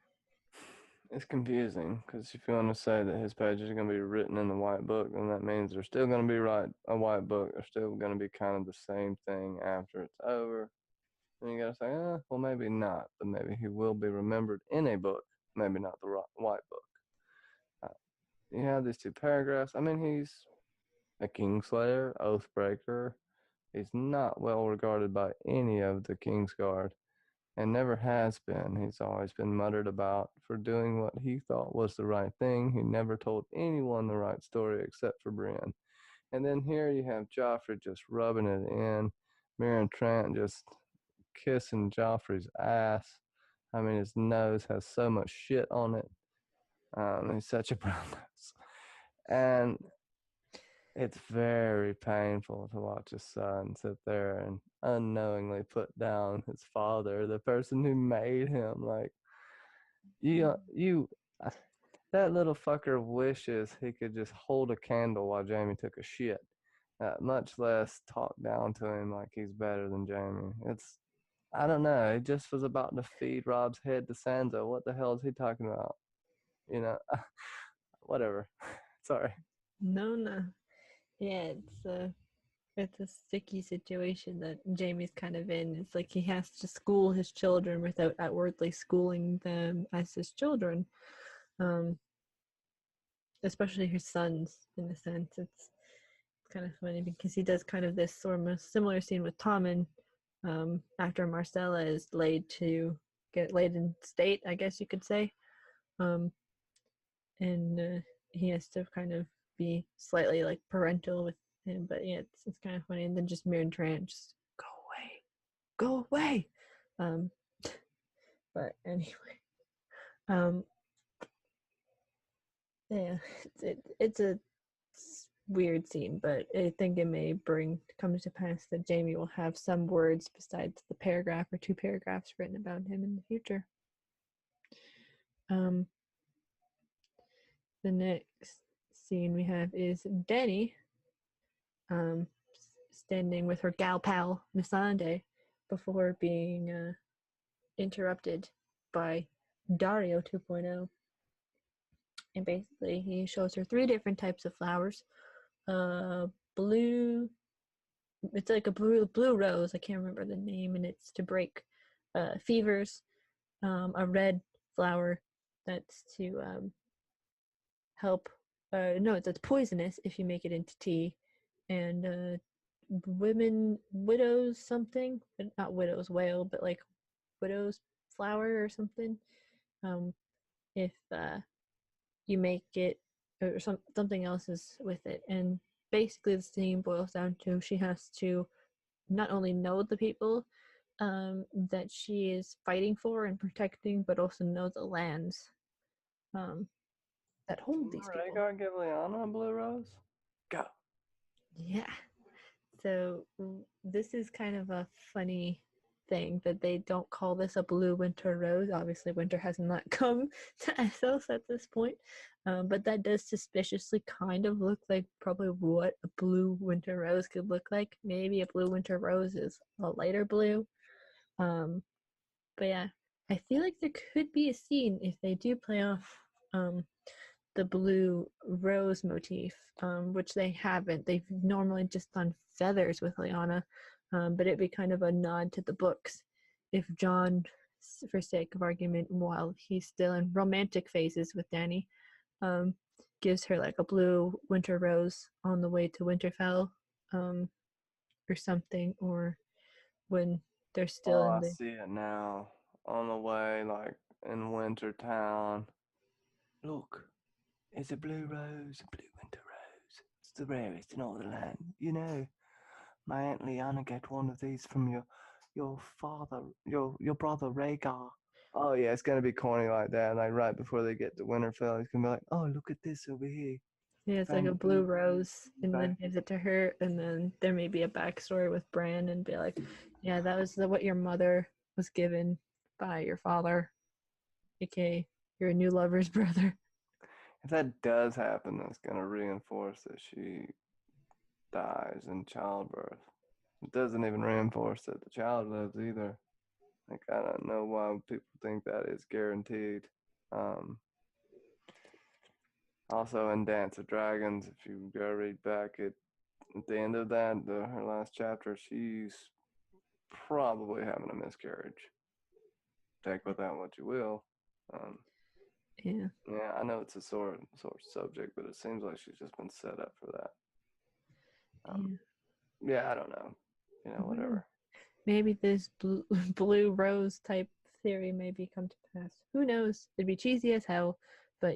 Speaker 2: It's confusing because if you want to say that his pages are going to be written in the white book, then that means they're still going to be a white book. They're still going to be kind of the same thing after it's over. And you got to say, well, maybe not, but maybe he will be remembered in a book, maybe not the white book. You have these 2 paragraphs. I mean, he's a Kingslayer, Oathbreaker. He's not well regarded by any of the Kingsguard and never has been. He's always been muttered about for doing what he thought was the right thing. He never told anyone the right story except for Brienne. And then here you have Joffrey just rubbing it in, Meryn Trant just kissing Joffrey's ass. I mean, his nose has so much shit on it. He's such a brown nose. And it's very painful to watch his son sit there and unknowingly put down his father, the person who made him. Like, that little fucker wishes he could just hold a candle while Jamie took a shit, much less talk down to him like he's better than Jamie. I don't know. He just was about to feed Rob's head to Sansa. What the hell is he talking about? You know, whatever. Sorry.
Speaker 1: No. Yeah, it's a sticky situation that Jamie's kind of in. It's like he has to school his children without outwardly schooling them as his children. Especially his sons, in a sense. It's kind of funny because he does kind of this sort of similar scene with Tommen after Marcella is get laid in state, I guess you could say. And he has to kind of be slightly like parental with him, but yeah, it's kind of funny. And then just Mirren Trant, just go away. Um, but anyway, um, yeah, it's a weird scene, but I think it may come to pass that Jamie will have some words besides the paragraph or 2 paragraphs written about him in the future. The next scene we have is Dany standing with her gal pal Missandei before being interrupted by Dario 2.0. And basically he shows her 3 different types of flowers. Blue, it's like a blue rose, I can't remember the name, and it's to break fevers. A red flower that's to help, no, it's poisonous if you make it into tea. And widows something, not widows whale, but like widow's flower or something. Um, if you make it or something else is with it, and basically the scene boils down to she has to not only know the people that she is fighting for and protecting, but also know the lands um, that hold these people.
Speaker 2: Rhaegar give Lyanna a blue rose? Go.
Speaker 1: Yeah. So this is kind of a funny thing that they don't call this a blue winter rose. Obviously, winter has not come to Essos at this point, but that does suspiciously kind of look like probably what a blue winter rose could look like. Maybe a blue winter rose is a lighter blue. Um, but yeah, I feel like there could be a scene if they do play off um, the blue rose motif, which they haven't. They've normally just done feathers with Lyanna, but it'd be kind of a nod to the books if John, for sake of argument, while he's still in romantic phases with Dany, um, gives her like a blue winter rose on the way to Winterfell, or something, or when they're still
Speaker 2: Oh,
Speaker 1: in
Speaker 2: I
Speaker 1: the
Speaker 2: see it now. On the way, like in Winter Town. Look, it's a blue rose, a blue winter rose. It's the rarest in all the land. You know, my Aunt Liana get one of these from your father, your brother Rhaegar. Oh yeah, it's gonna be corny like that. Like right before they get to Winterfell, he's gonna be like, "Oh, look at this over here.
Speaker 1: yeah, it's like
Speaker 2: Found
Speaker 1: a
Speaker 2: a
Speaker 1: blue
Speaker 2: blue rose
Speaker 1: rose,
Speaker 2: in
Speaker 1: and
Speaker 2: the
Speaker 1: then
Speaker 2: back."
Speaker 1: gives it to her, and then there may be a backstory with Bran, and be like, "Yeah, that was what your mother was given by your father, aka your new lover's brother."
Speaker 2: If that does happen, that's gonna reinforce that she dies in childbirth. It doesn't even reinforce that the child lives either. Like I don't know why people think that is guaranteed. Um, Also in Dance of Dragons, if you go read back at the end of that, her last chapter, she's probably having a miscarriage. Take with that what you will. Um,
Speaker 1: Yeah,
Speaker 2: yeah, I know it's a sore subject, but it seems like she's just been set up for that. Um,
Speaker 1: yeah.
Speaker 2: yeah, I don't know. You know,
Speaker 1: Mhm.
Speaker 2: whatever.
Speaker 1: Maybe this blue, blue rose type theory maybe come to pass. Who knows? It'd be cheesy as hell, but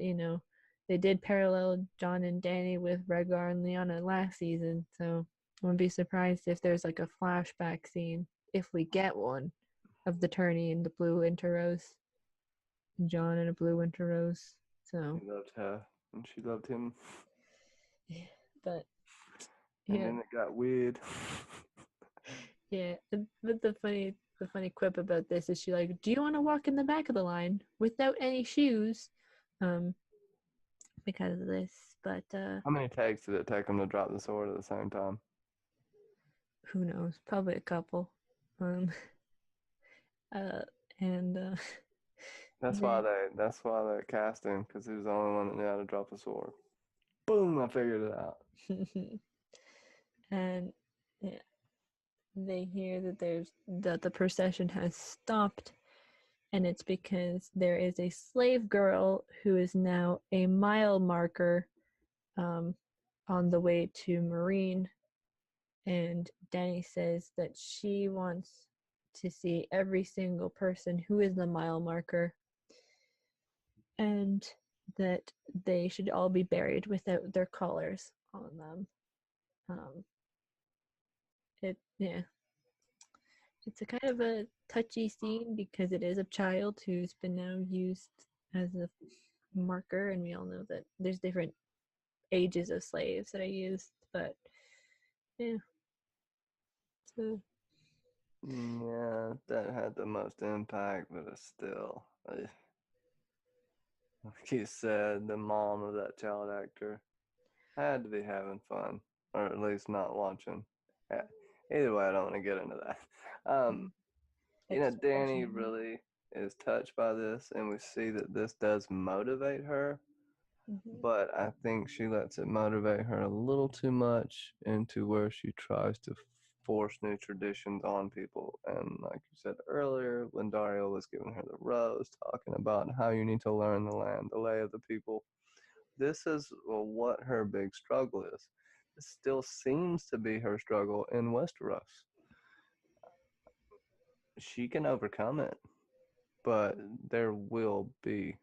Speaker 1: they did parallel John and Danny with Rhaegar and Lyanna last season, so I wouldn't be surprised if there's like a flashback scene, if we get one, of the tourney in the blue winter rose, John and a blue winter rose. So,
Speaker 2: He loved her, and she loved him,
Speaker 1: yeah, but
Speaker 2: and
Speaker 1: yeah,
Speaker 2: then it got weird.
Speaker 1: yeah. But the funny quip about this is she like, do you want to walk in the back of the line without any shoes? Um, because of this, but
Speaker 2: How many takes did it take him to drop the sword at the same time?
Speaker 1: who knows? Probably a couple. Um, uh, and
Speaker 2: That's why
Speaker 1: then
Speaker 2: they cast him because he was the only one that knew how to drop a sword. Boom! I figured it out.
Speaker 1: and yeah, they hear that the procession has stopped, and it's because there is a slave girl who is now a mile marker um, on the way to Marine. And Danny says that she wants to see every single person who is the mile marker, and that they should all be buried without their collars on them. Um, yeah, it's a kind of a touchy scene because it is a child who's been now used as a marker, and we all know that there's different ages of slaves that are used, but yeah, so
Speaker 2: Yeah, that had the most impact, but it's still, like you said, the mom of that child actor had to be having fun, or at least not watching. Yeah. Either way, I don't want to get into that. Um, Danny
Speaker 1: expression.
Speaker 2: really is touched by this, and we see that this does motivate her.
Speaker 1: Mm-hmm.
Speaker 2: But I think she lets it motivate her a little too much into where she tries to force new traditions on people. And like you said earlier, when Dario was giving her the rose, talking about how you need to learn the land, the lay of the people, this is what her big struggle is. This still seems to be her struggle in Westeros. She can overcome it. but there will be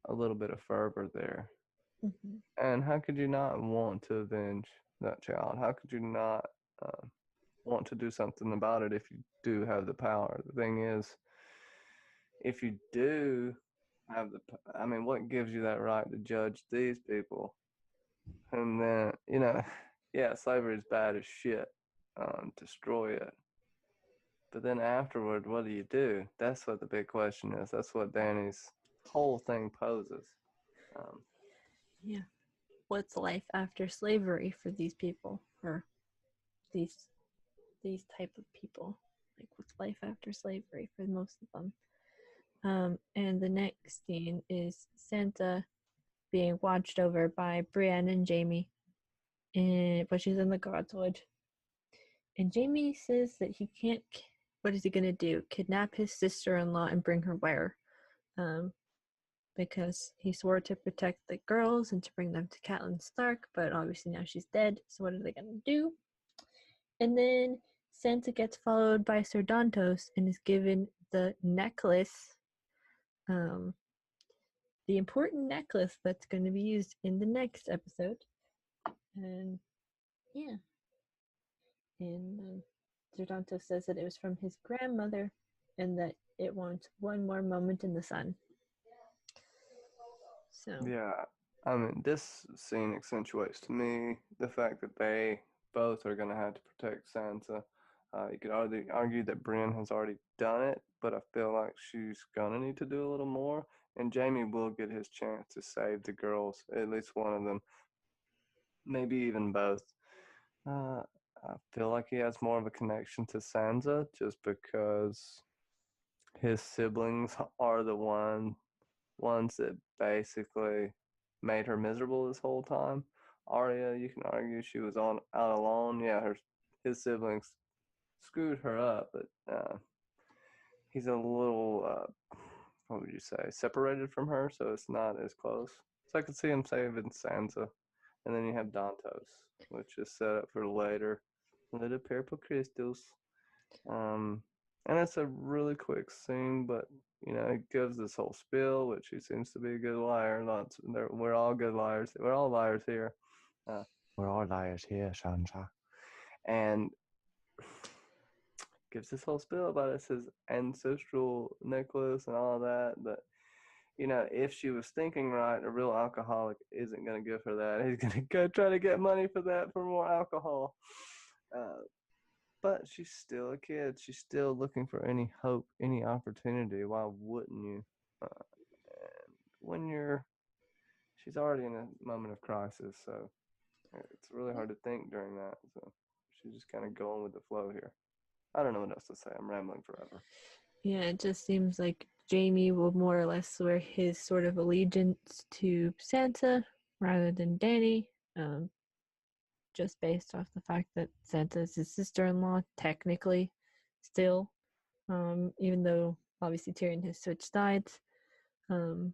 Speaker 2: a little bit of fervor there.
Speaker 1: Hmm.
Speaker 2: And how could you not want to avenge that child? How could you not want to do something about it if you do have the power? The thing is, if you do have I mean, what gives you that right to judge these people? And then, yeah, slavery is bad as shit. Destroy it. But then afterward, what do? That's what the big question is. That's what Danny's whole thing poses. Um,
Speaker 1: Yeah. What's life after slavery for these people, or these these type of people? Like, what's life after slavery for most of them? And the next scene is Santa being watched over by Brienne and Jamie, but she's in the Godswood. And Jamie says that he can't. What is he gonna do? Kidnap his sister-in-law and bring her where? Um, because he swore to protect the girls and to bring them to Catelyn Stark, but obviously now she's dead. So what are they gonna do? And then Santa gets followed by Sir Dantos and is given the necklace, um, the important necklace that's going to be used in the next episode. And yeah, and Sir Dantos says that it was from his grandmother and that it wants one more moment in the sun. So,
Speaker 2: yeah, I mean, this scene accentuates to me the fact that they both are going to have to protect Sansa. You could argue that Brienne has already done it, but I feel like she's going to need to do a little more. And Jamie will get his chance to save the girls, at least one of them, maybe even both. Uh, I feel like he has more of a connection to Sansa just because his siblings are the ones that basically made her miserable this whole time. Arya, you can argue she was on out alone. Yeah, his siblings screwed her up, but he's a little what would you say, separated from her, so it's not as close. So I could see him saving Sansa, and then you have Dantos, which is set up for later. Little purple crystals. Um, and it's a really quick scene, but it gives this whole spiel, which he seems to be a good liar. We're all good liars. We're all liars here. Uh, we're all liars here, Sansa. And gives this whole spiel about his ancestral necklace and all that. But if she was thinking right, a real alcoholic isn't going to give her that. He's going to go try to get money for that for more alcohol. Uh, But she's still a kid. She's still looking for any hope, any opportunity. Why wouldn't you? And when she's already in a moment of crisis, so it's really hard to think during that. So she's just kind of going with the flow here. I don't know what else to say. I'm rambling forever.
Speaker 1: yeah, it just seems like Jamie will more or less swear his sort of allegiance to Santa rather than Danny, just based off the fact that Santa is his sister-in-law, technically, still, even though obviously Tyrion has switched sides, um,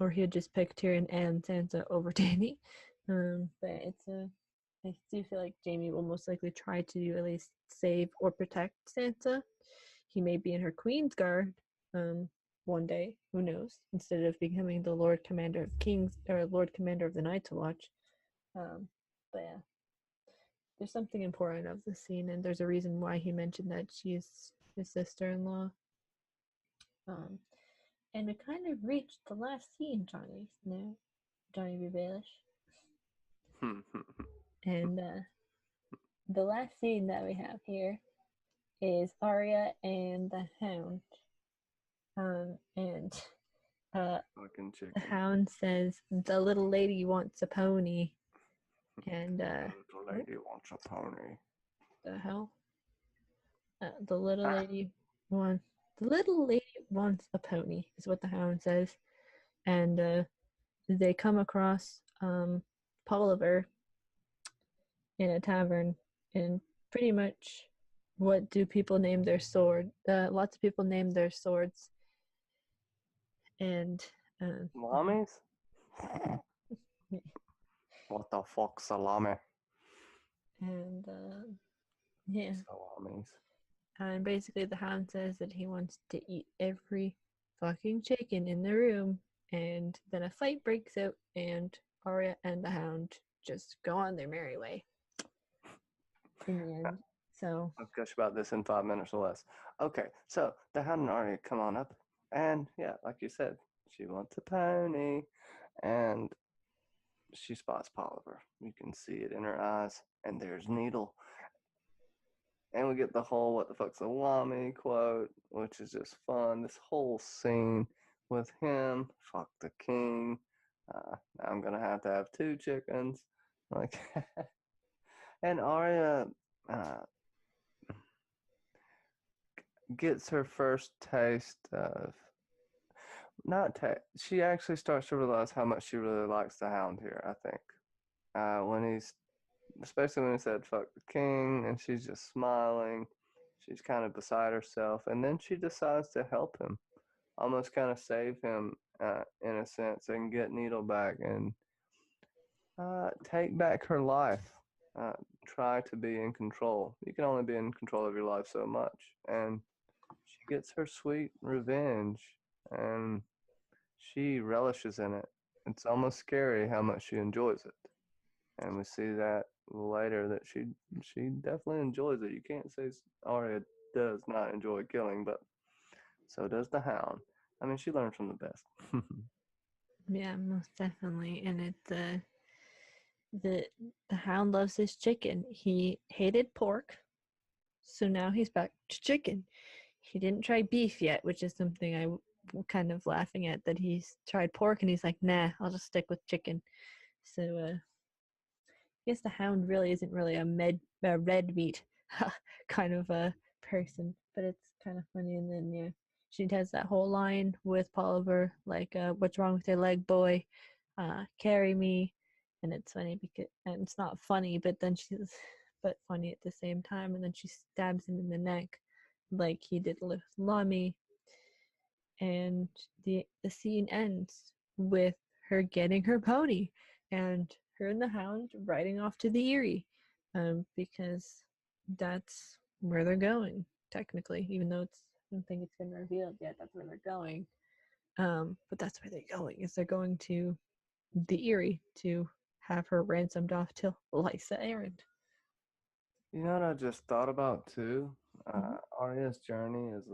Speaker 1: or he would just pick Tyrion and Sansa over Danny. But I do feel like Jamie will most likely try to at least save or protect Sansa. He may be in her Queen's Guard one day, who knows, instead of becoming the Lord Commander of Kings or Lord Commander of the Night's Watch. But yeah, there's something important of the scene, and there's a reason why he mentioned that she's his sister-in-law. Um, and we kind of reached the last scene, Johnny B. Baelish. And the last scene that we have here is Arya and the Hound. And
Speaker 2: Fucking
Speaker 1: the
Speaker 2: chicken.
Speaker 1: Hound says, "The little lady wants a pony." And
Speaker 2: The little lady wants a pony.
Speaker 1: the hell? The little
Speaker 2: Ah,
Speaker 1: lady wants the little lady wants a pony is what the Hound says. And they come across Polliver in a tavern, and pretty much what do people name their sword? Lots of people name their swords, and
Speaker 2: Salamis? What the fuck, salami?
Speaker 1: and yeah,
Speaker 2: Salamis.
Speaker 1: And basically, the hound says that he wants to eat every fucking chicken in the room. And then a fight breaks out, and Arya and the hound just go on their merry way in the end. So,
Speaker 2: I'll gush about this in 5 minutes or less. Okay, so the hound and Arya come on up, and yeah, like you said, she wants a pony, and she spots Polliver. You can see it in her eyes, and there's Needle. And we get the whole "what the fuck's a Wami" quote, which is just fun. This whole scene with him, fuck the king. Now I'm gonna have to have two chickens, like, and Arya uh, gets her first taste of not taste. She actually starts to realize how much she really likes the Hound here. I think when he's, especially when he said "fuck the king," and she's just smiling. She's kind of beside herself, and then she decides to help him, almost kind of save him in a sense, and get Needle back and take back her life. Uh, Try to be in control. You can only be in control of your life so much, and she gets her sweet revenge, and she relishes in it. It's almost scary how much she enjoys it, and we see that later that she definitely enjoys it. You can't say Arya does not enjoy killing, but so does the Hound. I mean, she learns from the best.
Speaker 1: yeah, most definitely. And it's the the hound loves his chicken. He hated pork, so now he's back to chicken. He didn't try beef yet, which is something kind of laughing at, that he's tried pork and he's like, nah, I'll just stick with chicken. So I guess the hound really isn't really a red meat kind of a person, but it's kind of funny. And then yeah, she has that whole line with Polliver, like, "What's wrong with your leg, boy? Carry me." And it's funny because, and it's not funny, but then she's, but funny at the same time. And then she stabs him in the neck, like he did with Lummy. And the scene ends with her getting her pony, and her and the hound riding off to the Erie, because that's where they're going technically, even though I don't think it's been revealed yet. That's where they're going. But that's where they're going. Is they're going to the Erie to have her ransomed off to Lysa Arryn.
Speaker 2: You know what I just thought about too?
Speaker 1: Mm-hmm.
Speaker 2: Arya's journey is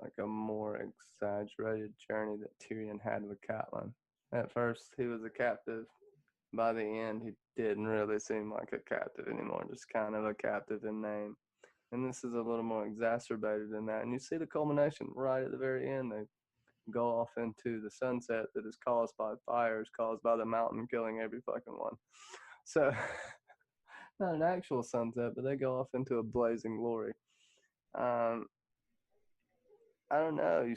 Speaker 2: like a more exaggerated journey that Tyrion had with Catelyn. At first, he was a captive. By the end, he didn't really seem like a captive anymore, just kind of a captive in name. And this is a little more exacerbated than that. And you see the culmination right at the very end. They go off into the sunset that is caused by fires caused by the mountain killing every fucking one. So, not an actual sunset, but they go off into a blazing glory. Um, I don't know.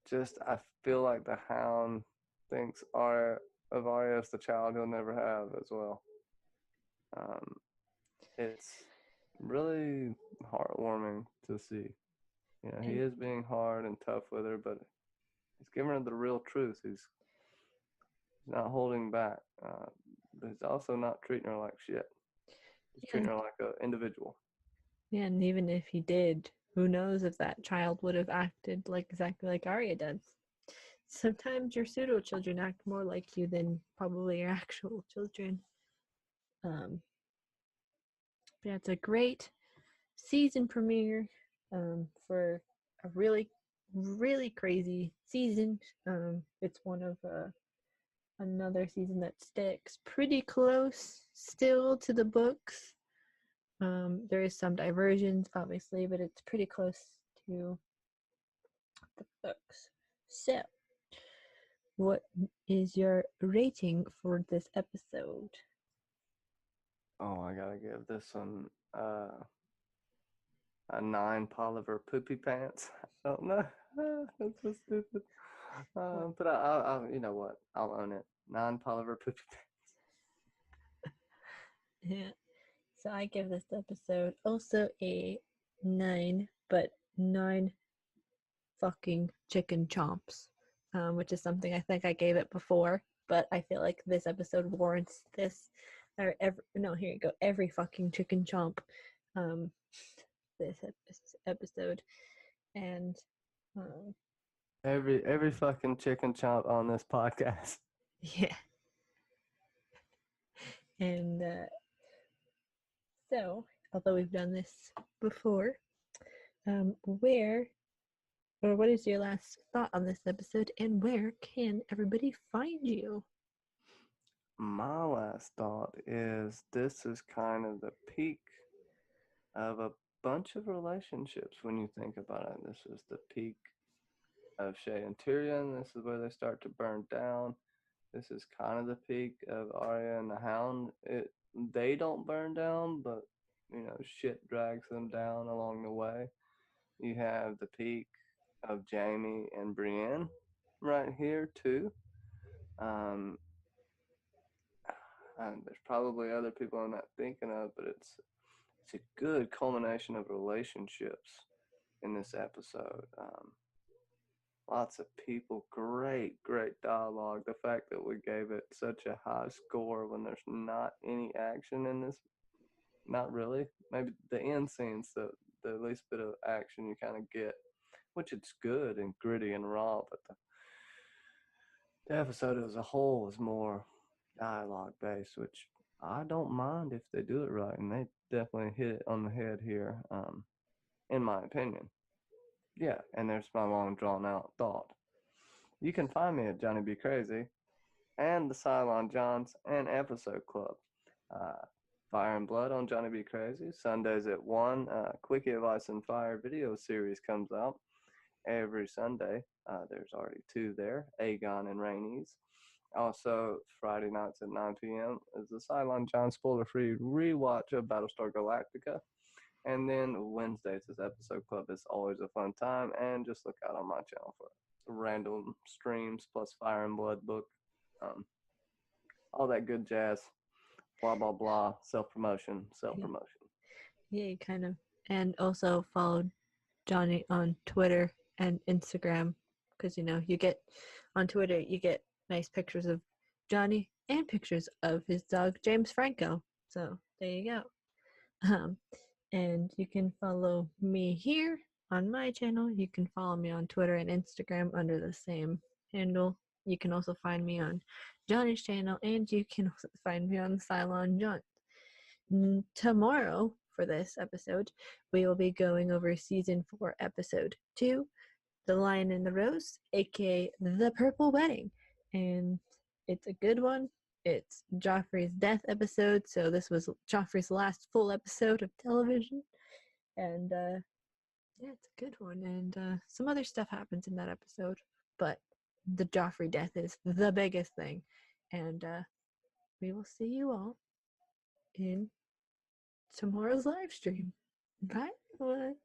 Speaker 2: Just I feel like the Hound thinks Arya is the child he'll never have as well. Um, it's really heartwarming to see. You know, he
Speaker 1: And
Speaker 2: is being hard and tough with her, but he's giving her the real truth. He's not holding back. But he's also not treating her like shit. He's treating
Speaker 1: and
Speaker 2: her like an individual.
Speaker 1: yeah, and even if he did, who knows if that child would have acted like exactly like Arya does. Sometimes your pseudo children act more like you than probably your actual children. Um, but yeah, it's a great season premiere, for a really, really crazy season. It's one of another season that sticks pretty close still to the books. There is some diversions, obviously, but it's pretty close to the books. So, what is your rating for this episode?
Speaker 2: Oh, I gotta give this one a 9 Polliver poopy pants. I don't know. That's so stupid. But you know what? I'll own it. 9 Polliver poopy pants.
Speaker 1: Yeah. So I give this episode also a 9, but 9 fucking chicken chomps, which is something I think I gave it before, but I feel like this episode warrants this. Or every, no, here you go. Every fucking chicken chomp. Um, this episode, and um,
Speaker 2: Every fucking chicken chomp on this podcast.
Speaker 1: yeah, and so although we've done this before, where or what is your last thought on this episode, and where can everybody find you?
Speaker 2: My last thought is this is kind of the peak of a bunch of relationships when you think about it. This is the peak of Shay and Tyrion. This is where they start to burn down. This is kind of the peak of Arya and the Hound. They don't burn down, but shit drags them down along the way. You have the peak of Jamie and Brienne right here too. Um, and there's probably other people I'm not thinking of, but it's a good culmination of relationships in this episode. Lots of people, great dialogue. The fact that we gave it such a high score when there's not any action in this, not really. Maybe the end scenes, the least bit of action you kind of get, which it's good and gritty and raw, but the episode as a whole is more dialogue based, which I don't mind if they do it right, and they definitely hit it on the head here, in my opinion. Yeah, and there's my long drawn out thought. You can find me at Johnny Be Crazy and the Cylon Johns and Episode Club. Uh, Fire and Blood on Johnny Be Crazy, Sundays at 1. Quickie of Ice and Fire video series comes out every Sunday. There's already 2 there, Aegon and Rainey's. Also, Friday nights at 9 p.m. is the Cylon John spoiler-free rewatch of Battlestar Galactica. And then Wednesdays is Episode Club. Is always a fun time, and just look out on my channel for random streams plus Fire and Blood book, all that good jazz. Blah blah blah. Self promotion.
Speaker 1: Yeah, you kind of, and also follow Johnny on Twitter and Instagram, because you get on Twitter, you get nice pictures of Johnny and pictures of his dog James Franco. So there you go. And you can follow me here on my channel. You can follow me on Twitter and Instagram under the same handle. You can also find me on Johnny's channel, and you can also find me on Cylon John. Tomorrow, for this episode, we will be going over season 4, episode 2, The Lion and the Rose, aka The Purple Wedding. And it's a good one. It's Joffrey's death episode, so this was Joffrey's last full episode of television. And yeah, it's a good one. And some other stuff happens in that episode, but the Joffrey death is the biggest thing. And we will see you all in tomorrow's live stream. Bye, everyone.